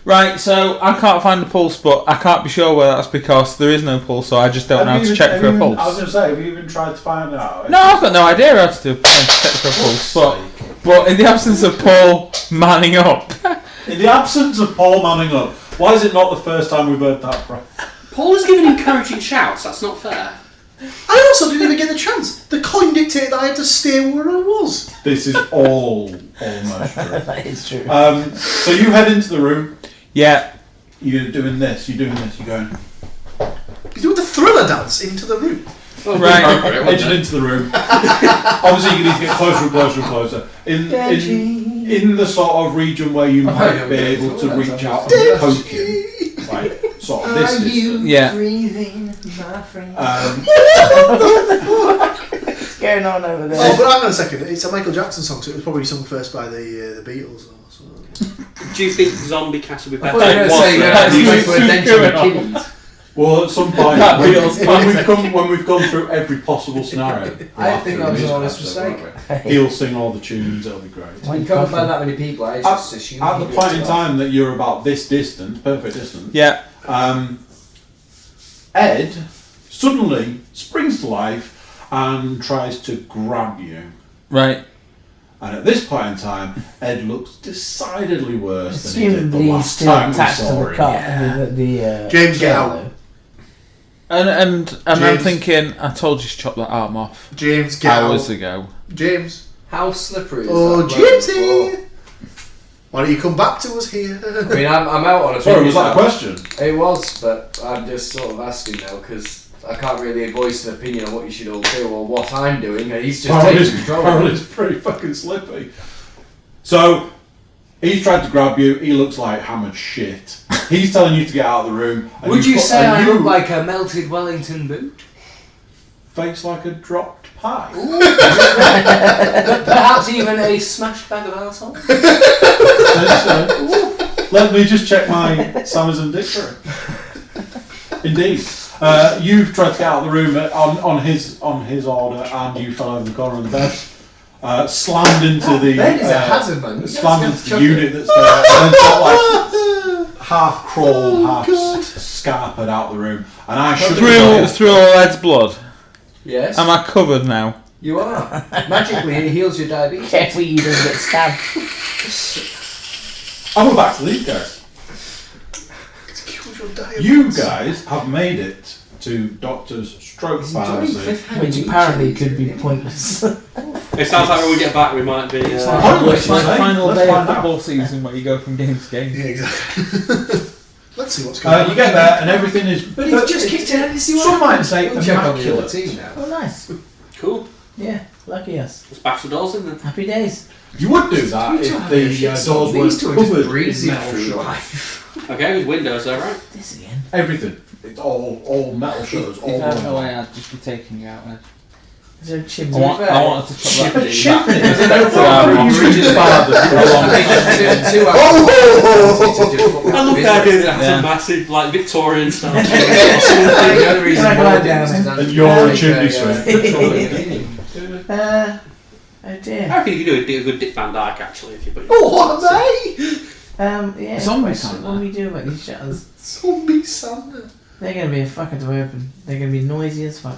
Right, so I can't find a pulse, but I can't be sure whether that's because there is no pulse, so I just don't know how to check for a pulse. I was going to say, have you even tried to find out? No, I've got no idea how to check for a pulse, but in the absence of Paul manning up, In the absence of Paul manning up, why is it not the first time we've heard that from? Paul is giving encouraging shouts. That's not fair. I also didn't even get the chance. The coin dictated that I had to stay where I was. This is all almost true. That is true. So you head into the room, yeah, you're doing this, you're going... He's doing the thriller dance into the room. right. Edging into the room. Obviously, you need to get closer and closer and closer. In the sort of region where you might be able to reach out and poke him. Right, sort of this distance. Yeah. Breathing, my friend. What's going on over there? Oh, but hang on a second. It's a Michael Jackson song, so it was probably sung first by the Beatles. Or something. Do you think Zombiecast would be I better? thought you were going to say That's you're going to going Dench and on. James. Well, at some point, That feels when we've gone through every possible scenario, I think that was an honest mistake. He'll sing all the tunes. It'll be great. When you can't find that many people, I just assume. At the point in time that you're about this distance, perfect distance, Yeah. Ed suddenly springs to life and tries to grab you. Right. And at this point in time, Ed looks decidedly worse than he did the Assumably he's last still time we attached to saw the him. car. James, get out. trailer. And I'm James. thinking, I told you to chop that arm off James, get hours out. ago. James. How slippery is Oh, that? Jamesy! Why don't you come back to us here? I mean, I'm out on a. Sorry, was that a question? It was, but I'm just sort of asking now because I can't really voice an opinion on what you should all do or what I'm doing. And he's just taking control. Apparently it's pretty fucking slippy. So, he's tried to grab you. He looks like hammered shit. He's telling you to get out of the room. and Would you say I you look like a melted Wellington boot? face like a dropped pie? Perhaps even a smashed bag of arsehole? Let me just check my Samson dictionary. Indeed. You've tried to get out of the room on his order, and you fell over the corner of the bed. Slammed into the Bed is a hazard, man. slammed into the unit that's there, and then sort of like half crawled, half scarpered out the room. And I should Through all Ed's blood. Yes. Am I covered now? You are. Magically, it heals your diabetes. Careful you don't get stabbed. I'll go back to these guys. You guys have made it to Doctor's stroke pharmacy. Which apparently could be pointless. It sounds like when we get back, we might be. It's Pointless, like the mate. final Let's day of find out. football season where you go from game to game. Yeah, exactly. Let's see what's going on. You get there and everything is. But he's just kicked it out. Some might say We'll check on the other immaculate. team now. Oh, nice. Cool. Yeah, lucky us. Let's bash the doors in then. Happy days. You would do that if the doors were These two are just covered in breezing metal through shutters. Okay, there's windows there, right? This again. Everything. It's all metal shutters. If All I had no one. way, I'd just be taking you out, Ed. Is there a chimney? I wanted to chop that. Chimney. That- You reached father for a long time. I love the idea that it has Yeah. a massive, like, Victorian style. The other reason Can I go why down this is then? done- And you're a Take chimney a, sweep. Oh dear. I reckon you could do a good Dick Van Dyke, actually, if you put it. Oh, what are they? Yeah. Zombie what Santa. do we do about these shutters? Zombie Santa. They're gonna be a fucker to open. They're gonna be noisy as fuck.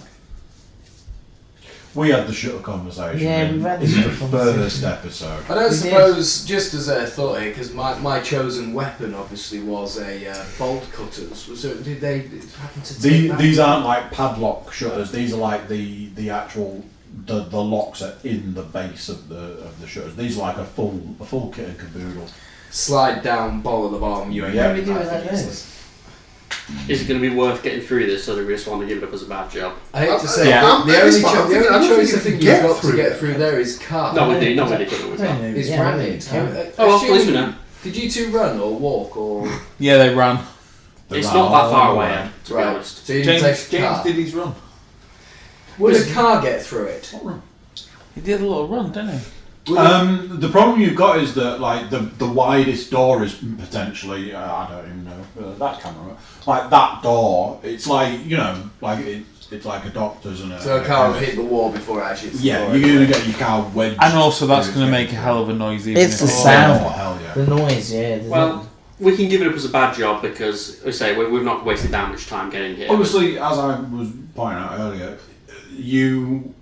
We had the shutter conversation. Yeah, in we've had the the shutter conversation. first episode. I don't We suppose, just as a thought here, because my chosen weapon obviously was a bolt cutters. So did they happen to take that? These aren't like padlock shutters. These are like the actual the locks are in the base of the shutters. These are like a full kit and caboodle. Slide down, bowl at the bottom, you ain't Yeah. What do we do with I think that it's- nose? Is it going to be worth getting through this, or do we just want to give it up as a bad job? I hate to say, Yeah. the I'm only thinking choice you I think can you've got to through get it. through there is car. No, we do. No, we couldn't. We can't. It's Yeah, running. yeah. Oh, well, police we know. Did you two run or walk or? Yeah, they ran. It's Ran not that all far the away, way. to be honest. So you didn't James take a car. did his run. Would a car get through it? He did a little run, didn't he? The problem you've got is that like the widest door is potentially I don't even know that camera like that door. It's like like it's like a doctor's and a. So a car will hit the wall before it actually hits the Yeah, door. you're gonna get your car wedged. And also, that's through going to its make a getting hell of a noise. Even It's if the through. sound. Oh hell yeah! The noise, yeah. Well, we can give it up as a bad job because, we say, we've not wasted that much time getting here. Obviously, as I was pointing out earlier, you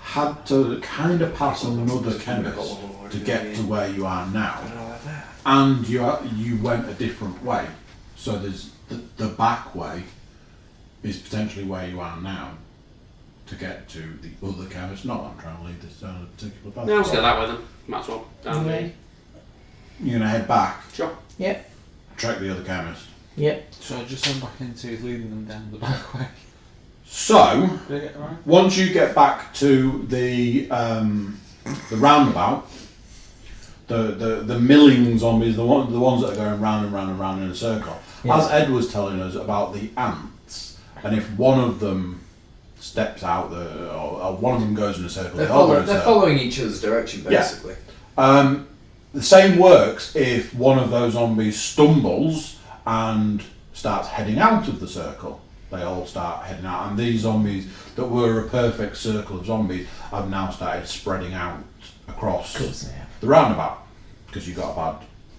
had to kind of pass another chemist to get to where you are now, and you went a different way. So there's the back way is potentially where you are now to get to the other chemist. Not that I'm trying to lead this down a particular path. No, let's go that way then. Might as well. Down there. You're gonna head back, Sure. Yep. track the other chemist. Yep. So I just went back into leading them down the back way. So. Did I get it right? Once you get back to the roundabout, the milling zombies, the ones that are going round and round and round in a circle. Yeah. As Ed was telling us about the ants, and if one of them steps out, or one of them goes in a circle, They're, they all go in a they're circle. following each other's direction, Yeah. basically. The same works if one of those zombies stumbles and starts heading out of the circle. They all start heading out, and these zombies that were a perfect circle of zombies have now started spreading out across the roundabout because you got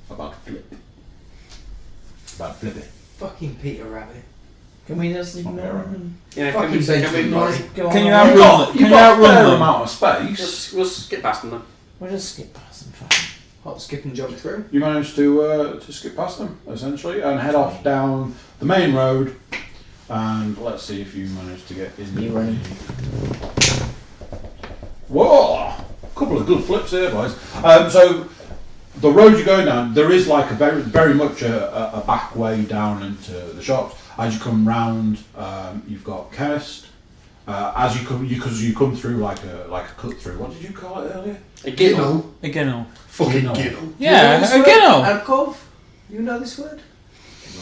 a bad flip. Bad flippy. Fucking Peter Rabbit. Can we just ignore him? Yeah, Fucking can we Go Can on. you We'll outrun? You've Can you got a outrun fair them? amount of space. we'll skip past them then. just skip past them. Fine. Hop, skip and jump through. You managed to skip past them essentially and head off down the main road. And let's see if you manage to get in. You running? Whoa! A couple of good flips here, boys. So the road you're going down, there is like a very much a back way down into the shops. As you come round, you've got chemist. As you come through like a cut through. What did you call it earlier? A ginnel. A ginnel. Fucking Ginnel. ginnel. Yeah, a ginnel. Alcove? You know this word?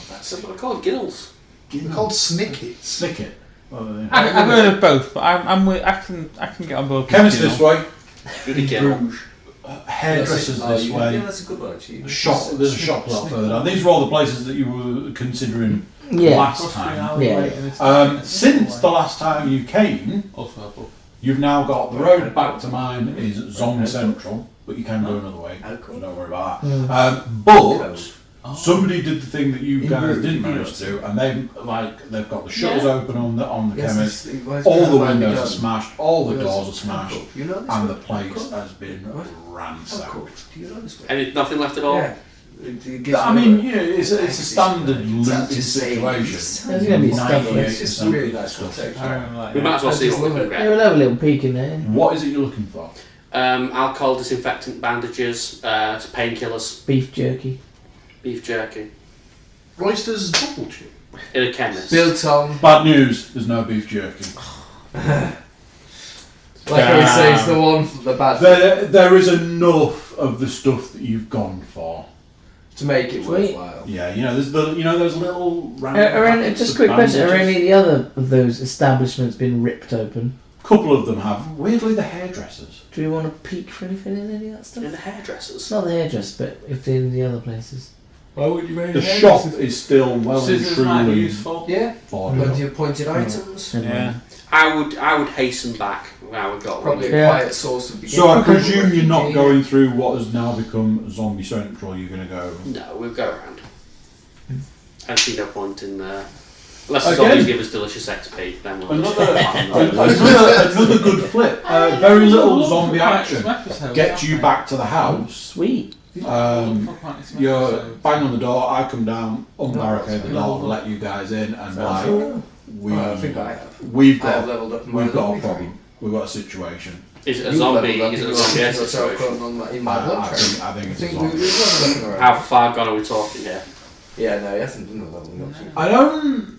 That's what I call it, ginnels. They're called snickets. Snicket. I've heard of both, but I can get on board. with Chemist ginnel. this way. Good a ginnel. Hairdressers this way. Yeah, that's a good one actually. There's a shop a lot further down. These were all the places that you were considering Yeah. last time. Yeah. Since the last time you came, you've now got the road back to mine is Zombie Central, but you can go another way. So don't worry about that. But somebody did the thing that you guys didn't manage to do, and they've got the shutters open on the chemist. All the windows are smashed, all the doors are smashed, You know this and the word? place has been ransacked. Do you know this word? And nothing left at all. Yeah. I mean, you know, it's a standard looting just saying. situation. There's gonna be stuff there. 98% It's just of really the nice stuff. protection. We might as well see what we can Yeah, get. we'll have a little peek in there. What is it you're looking for? Alcohol, disinfectant, bandages, painkillers, Beef jerky. beef jerky. Roysters double chip. In a chemist. Built on, Bad news, there's no beef jerky. like I would say, it's the one for the bad There is enough of the stuff that you've gone for. to make it Sweet. worthwhile. Yeah, you know, there's those little round packets Just a of quick question. Are bandages. any of the other of those establishments been ripped open? Couple of them have. Weirdly, the hairdressers. Do we want to peek for anything in any of that stuff? In the hairdressers. It's not the hairdress, but if they're in the other places. Why would you make The shop is still well and Scissors might be truly useful. Yeah, boarded plenty up. of pointed items. Yeah. I would hasten back. I would go. Probably a Yeah. quiet source of beginning. So I presume you're not going through what has now become Zombie Central. You're going to go. No, we'll go around. I see no point in unless the Again. zombies give us delicious XP, then we'll Another good flip. Very little zombie action gets you back to the house. Sweet. You're bang on the door. I come down, unbarricade the door, let you guys in, and I think I have. we've I have got leveled up. we've got a problem. We've got a situation. Is it a zombie? Is it a zombie situation? In my blood I train. think it's a I think zombie. we've looking around. How far gone are we talking here? Yeah, no, he hasn't done the leveling up. I don't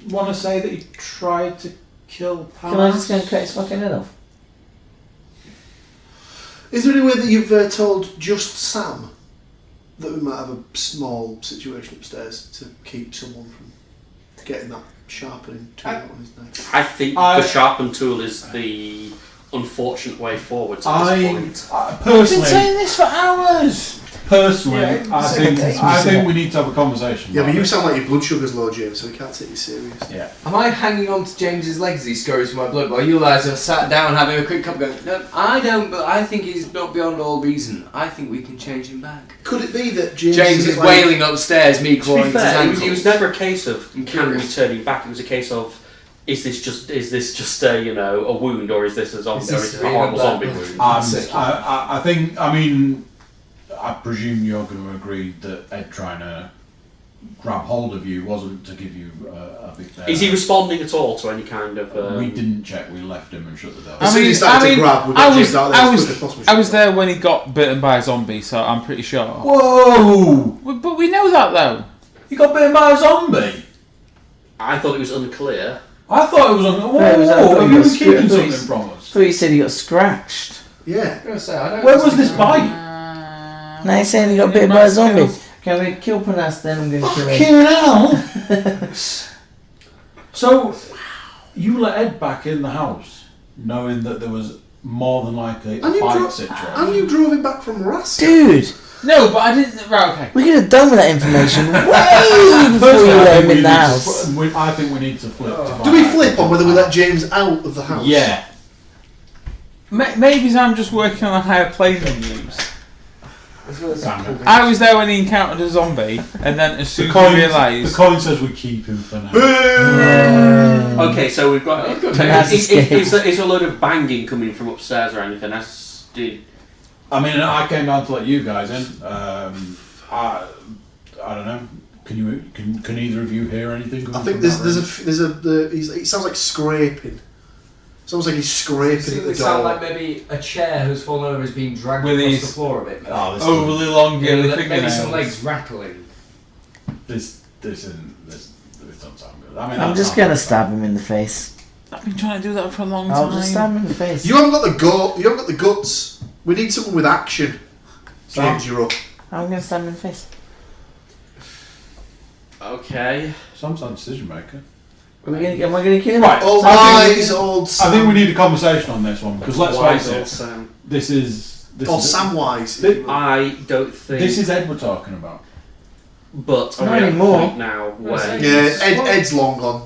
want to say that he tried to kill Panas. Can I just go and cut his fucking head off? Is there any way that you've told just Sam that we might have a small situation upstairs to keep someone from getting that sharpening tool on his knife? I think the sharpened tool is the unfortunate way forward at this point. Personally, this for hours. Personally, Yeah, I think we need to have a conversation. Yeah, but about you it. sound like your blood sugar's low, James, so we can't take you serious. Yeah. Am I hanging on to James's legs as he scurries for my blood while you guys are sat down having a quick cup going, no, I don't, but I think he's not beyond all reason. I think we can change him back. Could it be that James, James is like, wailing upstairs, me To be clawing his fair, ankles. it was never a case of I'm can we curious. turn him back. It was a case of is this just a a wound, or is this a zombie, Is or this is it a horrible real zombie bad? wound? I think. I mean, I presume you're going to agree that Ed trying to grab hold of you wasn't to give you a big. Is he responding at all to any kind of? We didn't check. We left him and shut the door. As soon as he started to grab, we got James out there as quick as possible. I was there when he got bitten by a zombie, so I'm pretty sure. Whoa! But we know that though. He got bitten by a zombie. I thought it was unclear. I thought it was on. Whoa! Yeah, it was- I thought Have he you got been keeping screwed. something from us? I thought you said he got scratched. Yeah. I was gonna say, I don't Where was this think- bite? Now he's saying he got bitten by a zombie. Can we kill Panas, then I'm going to kill him. Fucking hell! So, you let Ed back in the house, knowing that there was more than likely a And you, bite and situation. you drove him back from Rask. Dude, No, but I didn't. Right, okay. We could have done with that information way before you let him in the house. I think we need to flip. to Do we find flip out. on whether we let James out of the house? Yeah. Maybe I'm just working on a higher plane than you. Damn it. I was there when he encountered a zombie, and then as soon as The he realised. coin says we keep him for now. Okay, so we've got. Panas Is escaped. there a load of banging coming from upstairs or anything? I mean, I came down to let you guys in. I don't know. Can either of you hear anything? I think it sounds like scraping. Sounds like he's scraping Does at the it sound door. like maybe a chair who's fallen over is being dragged With across his- the floor a bit? Maybe? Oh, this Overly long, Maybe girly maybe some fingernails. legs rattling. This doesn't sound good. I mean, I'm that just sounds gonna good. stab him in the face. I've been trying to do that for a long I'll time. just stab him in the face. You haven't got the go. You haven't got the guts. We need someone with action. James, you're up. I'm gonna stab him in the face. Okay. Sam's our decision maker. Am I gonna kill him? Right. Oh, I think- wise old I Sam. think we need a conversation on this one because let's Wise face old it. Sam. This is Or Samwise. Thi- I don't think. This is Ed we're talking about. But Not are we at a anymore. point now where. Yeah, Ed's long gone.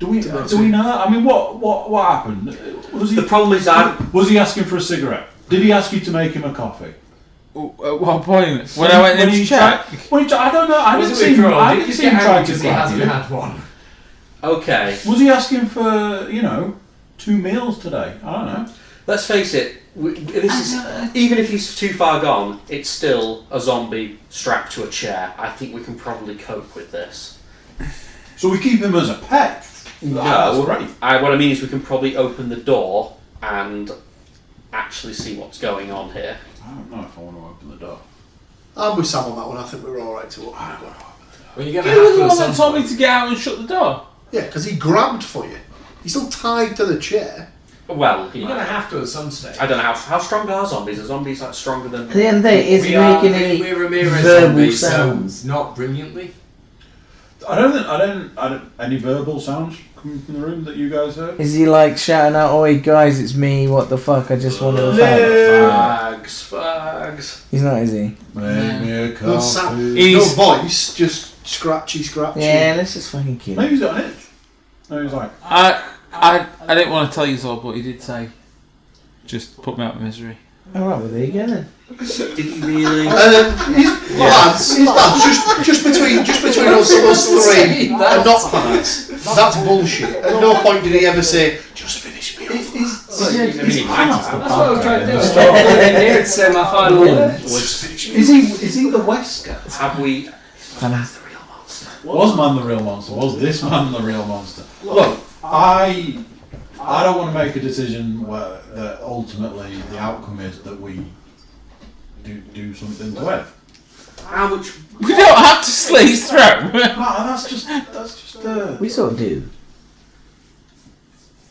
Do we know that? I mean, what happened? Was The problem is was he asking for a cigarette? Did he ask you to make him a coffee? At what point? When I went in to check? I don't know. I Was didn't it see him. withdrawal? I Did didn't you see get him angry trying to because he grab hasn't you. had one? Okay. Was he asking for 2 meals today? I don't know. Let's face it. This is even if he's too far gone, it's still a zombie strapped to a chair. I think we can probably cope with this. So we keep him as a pet. That's great. What I mean is we can probably open the door and actually see what's going on here. I don't know if I want to open the door. I'm with Sam on that one. I think we're all right to open the door. Well, you're You going to were have the to one at that some told me point. to get out and shut the door. Yeah, because he grabbed for you. He's still tied to the chair. Well, You're going to have to at some stage. I don't know how strong are zombies. Are zombies like stronger than? At the end of the day, is he making any We're Ramirez verbal zombies, sounds? so not brilliantly. I don't. Any verbal sounds coming from the room that you guys heard? Is he like shouting out, "Oi guys, it's me! What the fuck? I just wanted a fag." Fags. He's not, is he? Make me a No, Sam, coffee. no He's- voice, just scratchy. Yeah, let's just fucking kill Maybe him. he's got an itch. No, he's like, I didn't want to tell you so, but he did say, just put me out of misery. Alright, well there you go then. Did he really? Lads, just between us three, and not Panas. That's bullshit. At no point did he ever say, "Just finish me off." I mean, he might have. That's what I was trying to do. I was here to say my final word. is he the West guy? Have we? Panas. Was man the real monster? Was this man the real monster? Look, I don't want to make a decision where that ultimately the outcome is that we do something to Ed. How much? We don't have to slit his throat. No, that's just. We sort of do.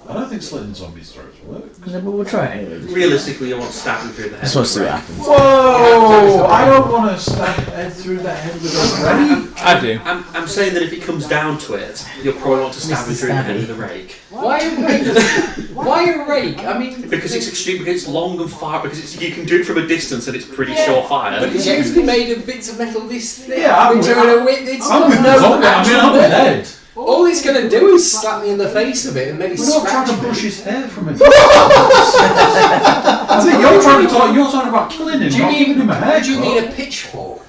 I don't think slitting zombies' throats works. No, but we'll try it anyway. Realistically, you want to stab him through the head. Just want to see what happens. Whoa! I don't want to stab Ed through the head with a rake. I do. I'm saying that if it comes down to it, you'll probably want to stab him Mr. through the head Stabby. with a rake. Why a rake? Why a rake? I mean, Because it's extreme, because it's long and far, because you can do it from a distance and it's pretty short fire. but it's usually made of bits of metal this thick. Yeah, which are in a way, it's I'm got with no the zombie. I mean, actual I'm with burn. Ed. All it's going to do is slap me in the face a bit and maybe We're not trying scratch to me. brush his hair from it. You're talking about killing him, Do you not giving him a mean, haircut. do you mean a pitchfork?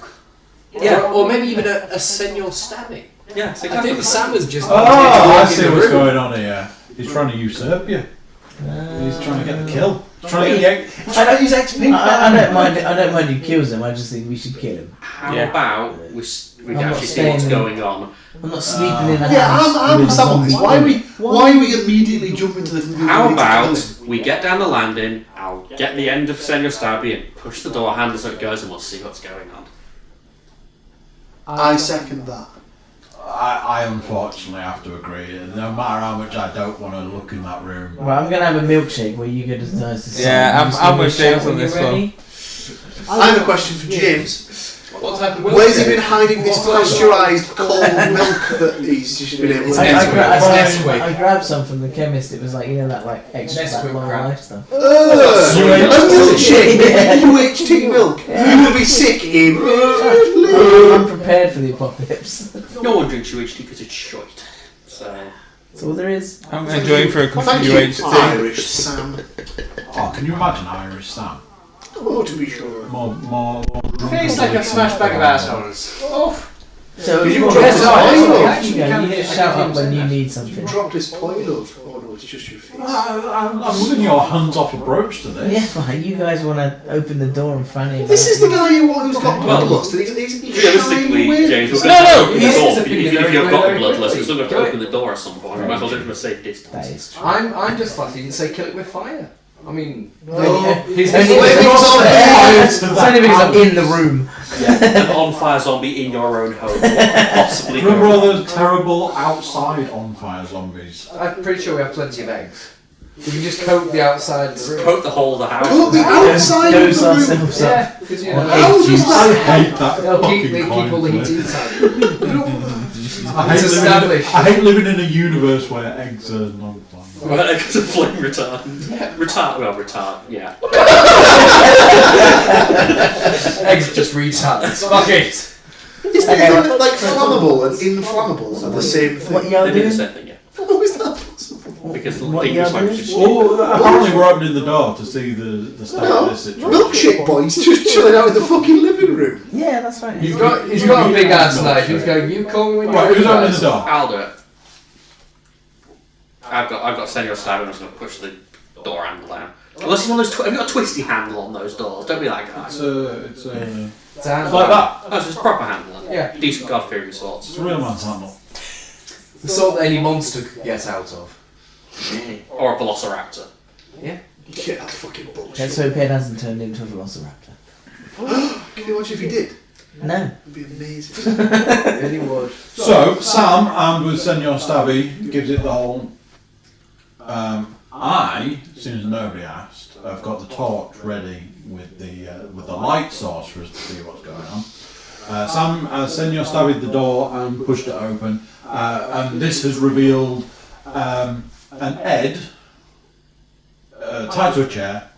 Yeah. Or maybe even a senor stabbing. Yeah, I think Sam was just. Oh, I see in the what's room. going on here. He's trying to usurp you. He's trying to get the kill. He's trying to get the I don't mind who kills him. I just think we should kill him. How Yeah. about we I'm not actually see what's staying in- going on? I'm not sleeping in a Yeah, house. I'm with Sam on this. zombies. Why are we immediately jumping to the? How about we get down the landing, I'll get the end of Senor Stabby and push the door handle so it goes and we'll see what's going on. I second that. I unfortunately have to agree. No matter how much I don't want to look in that room. Well, I'm gonna have a milkshake where you get as nice as Yeah, I'm with James on this one. I have a question for James. What type of milk? Where's he been hiding this pasteurised cold milk that he's just been able to Nesquik. I grabbed some from the chemist. It was like, that like extra Nesquik that long crap. life stuff. A milkshake with UHT milk. You will be sick in. I'm prepared for the apocalypse. No one drinks UHT because it's shite. So. That's all there is. I'm enjoying for a cup of Thank you, UHT. Irish Sam. Oh, can you imagine Irish Sam? Oh, to be sure. More. Tastes like a smashed bag of assholes. Oh. So Did you well, drop yes, this I- oil? you go, you just shout up when you need something. Drop this point of. Oh no, it's just your face. I'm willing your hands off a brooch to this. Yeah, fine. You guys want to open the door and fanny. This is the guy who's got bloodlust. And he's Realistically, James, we're No, going to he's- off. If you've got the bloodlust, quickly. you're still going to have to open the door at some point. You might as well do it from a safe distance. That is true. I'm just glad he didn't say kill it with fire. I mean, He's Only It's it's only because I'm in the room. An on-fire zombie in your own home. What possibly Remember go all wrong? those terrible outside on fire zombies? I'm pretty sure we have plenty of eggs. We can just coat the outside of the room. Coat the whole of the house. Oh, the outside of Dose the room. ourselves up. Yeah, because you know, How does I that? hate that they'll fucking keep all the heat inside. I It's established. I hate living in a universe where eggs are non-flammable. Well, because of flame retardant. Retard, yeah. Eggs just retards. Fuck it. Isn't it like flammable and inflammable are the same thing? What y'all They do the doing? same thing, yeah. How is that possible? Because the What English y'all language doing? is Well, apparently we're opening the door to see the state No, of this situation. milkshake boy's just chilling out in the fucking living room. Yeah, that's right. He's got a big ass knife. He's going, you call me when Right, you're who's opening the ready. door? I'll do it. I've got Senor Stab and I'm just going to push the door handle down. Unless it's one of those, have you got a twisty handle on those doors? Don't be that guy. It's It's like that. Oh, it's just a proper handle. Yeah. Decent God-fearing sorts. It's a real man's handle. The sort that any monster could get out of. Or a velociraptor. Yeah, that's fucking bullshit. Let's hope it hasn't turned into a velociraptor. Can you imagine if he did? No. It'd be amazing. Really would. So, Sam, armed with Senor Stabby, gives it the whole. I, as soon as nobody asked, I've got the torch ready with the light source for us to see what's going on. Sam, Senor Stabby the door and pushed it open, and this has revealed an Ed tied to a chair.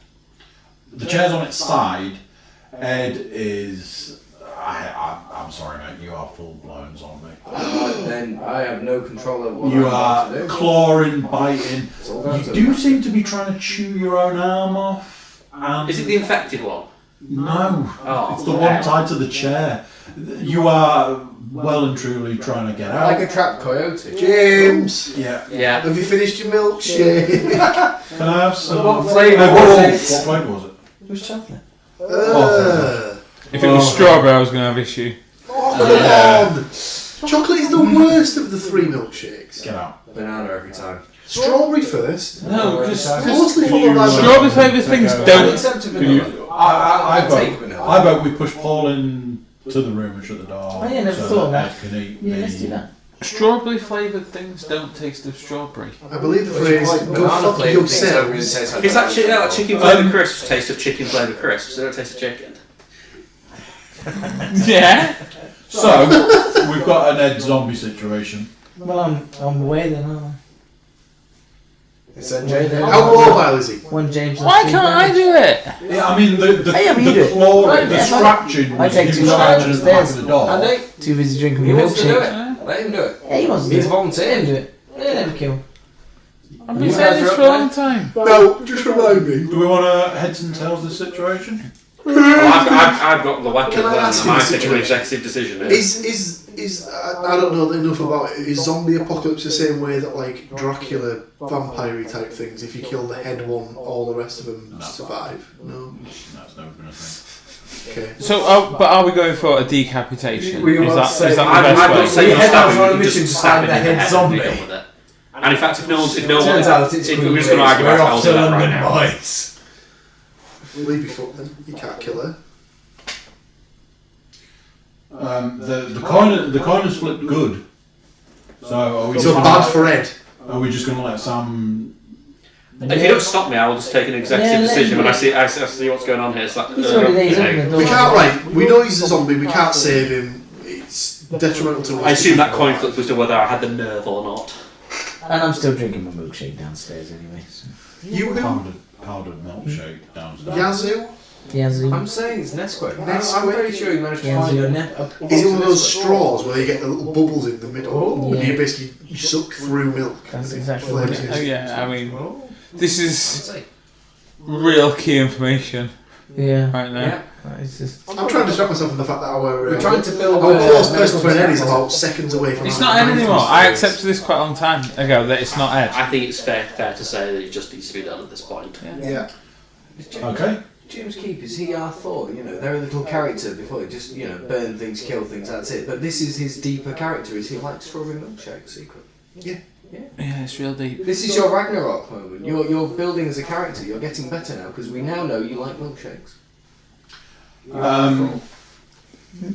The chair's on its side. Ed is. I'm sorry, mate. You are full-blown zombie. Then I have no control over what You I'm about to are do. clawing, biting. It's all down You to do me. seem to be trying to chew your own arm off. And Is it the infected one? No. Oh. It's the one tied to the chair. You are well and truly trying to get out. Like a trapped coyote. James, Yeah. Yeah. have you finished your milkshake? Can I have some? What flavour Oh, was What it? flavour was it? It was chocolate. If it was strawberry, I was going to have issue. Come on! Chocolate is the worst of the three milkshakes. Get out. Banana every time. Strawberry first. No, because Mostly full of strawberry flavoured things don't. Except to Can vanilla. you, I I'll take vote. vanilla. I vote we push Paul in to the room and shut the door. Oh, yeah, never so thought of that that. Ed can eat Yeah, the- let's do that. Strawberry flavoured things don't taste of strawberry. I believe the phrase "go Banana fuck flavoured things don't really yourselves." taste like It's actually banana. like chicken flavoured crisps taste of chicken flavoured crisps. They don't taste of chicken. Yeah. So we've got an Ed zombie situation. Well, I'm away then, aren't I? It's NJ then. How mobile is he? One James. and Why three can't I Browns. do it? Yeah, I mean the Hey, but you do the it. claw, Right, the yeah, scratching. I was take him too long scratching at the back of upstairs. the door. And they, Too busy drinking he my wants to do milkshake. it. Let him do it. Yeah, he wants to do He's it. volunteered. Let him do it. Yeah, let him kill. I've been You saying guys this are for a up long time. No, just remind me. Do we want to heads and tails this situation? Well, I've got the weapon Can I then, ask and you I a take an situation? executive decision. Is I don't know enough about it. Is zombie apocalypse the same way that like Dracula vampire type things? If you kill the head one, all the rest of them No. survive. No. That's never been a thing. Okay. So, but are we going for a decapitation? We were Is about that, to say- is that I'm the not best way? saying We head stab out him, on a you mission just to stab find him the in head and zombie. be done with it. And in fact, if no one's Turns out it's if we're just going to argue We're about it, I'll off do to that right London, now. boys. Leave your foot then. You can't kill her. The coin is flipped good. So are we So just bad gonna, for Ed. are we just going to let Sam? If you don't stop me, I will just take an executive decision when I see what's going on here. It's like, He's already there, he's okay. opening the door. We can't, right, we know he's a zombie, we can't save him. It's detrimental to us. I assume that coin flip was to whether I had the nerve or not. And I'm still drinking my milkshake downstairs anyway. So. You who? Powdered milkshake downstairs. Yazoo? Yazoo. I'm saying it's Nesquik. I'm pretty sure you managed to find Yazoo. a Is it one of those straws where you get the little bubbles in the middle? Oh. And you basically suck through milk. That's and it exactly what flavours it it. Oh yeah, I mean, Oh. this is real key information Yeah. right now. Yeah. It's just. I'm trying to distract myself from the fact that We're trying to build our close a personal friend Ed is medical about seconds away from It's having not Ed a anymore. mindfulness I phase. accepted this quite a long time ago that it's not Ed. I think it's fair to say that it just needs to be done at this point. Yeah. Okay. James Keep, is he our Thor? You know, they're a little character before it just, you know, burn things, kill things, that's it. But this is his deeper character, is he like strawberry milkshake secret? Yeah. Yeah, it's real deep. This is your Ragnarok moment. You're building as a character, you're getting better now, because we now know you like milkshakes.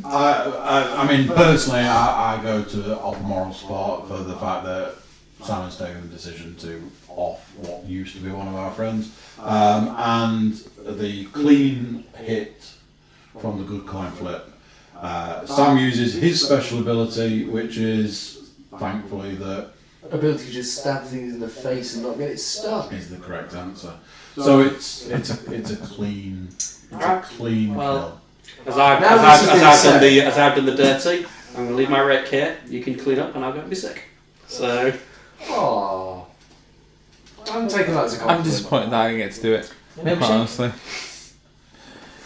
I mean, personally, I go to off moral support for the fact that Simon's taken the decision to off what used to be one of our friends, and the clean hit from the good coin flip. Sam uses his special ability, which is thankfully that Ability to just stab things in the face and not get it stuck. is the correct answer. So it's a clean Well, kill. As I've done the dirty, I'm going to leave my wreck here. You can clean up, and I'll go and be sick. So, Aww. I'm taking that as a I'm compliment. disappointed that I didn't get to do it. Quite Milkshake. honestly.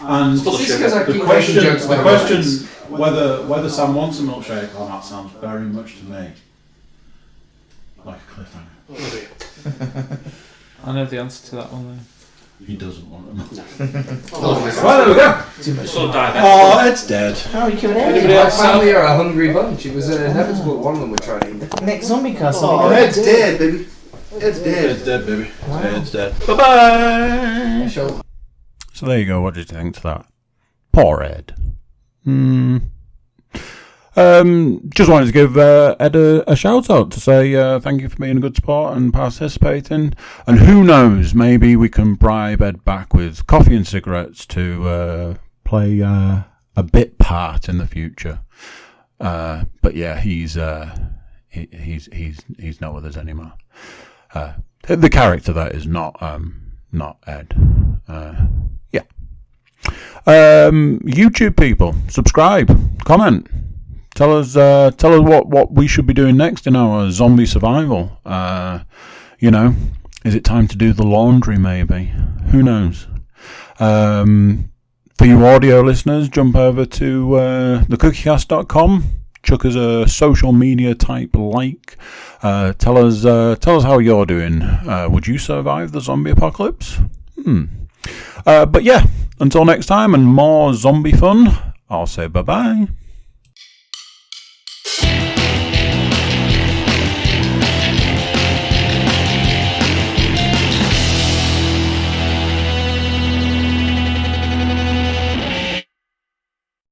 And full of Is this sugar. because I the keep question, making jokes about romance? whether Sam wants a milkshake or not sounds very much to me like a cliffhanger. I know the answer to that one though. He doesn't want a milkshake. Oh, Well, there we go. Too much. sort of diabetic. Oh, it's dead. How are you killing My Ed? family are a hungry bunch. It was inevitable one of them would try and eat it. Next zombie cast. Oh, Ed's dead, baby. Ed's dead. It's dead, baby. Wow. It's dead. Bye bye. Show. So there you go. What did you think to that? Poor Ed. Just wanted to give Ed a shout out to say thank you for being a good sport and participating. And who knows, maybe we can bribe Ed back with coffee and cigarettes to play a bit part in the future. But yeah, he's not with us anymore. The character that is not Ed. Yeah. YouTube people, subscribe, comment. Tell us what we should be doing next in our zombie survival. Is it time to do the laundry? Maybe. Who knows? For you audio listeners, jump over to thecookiecast.com. Chuck us a social media type like. Tell us how you're doing. Would you survive the zombie apocalypse? But yeah, until next time and more zombie fun, I'll say bye bye.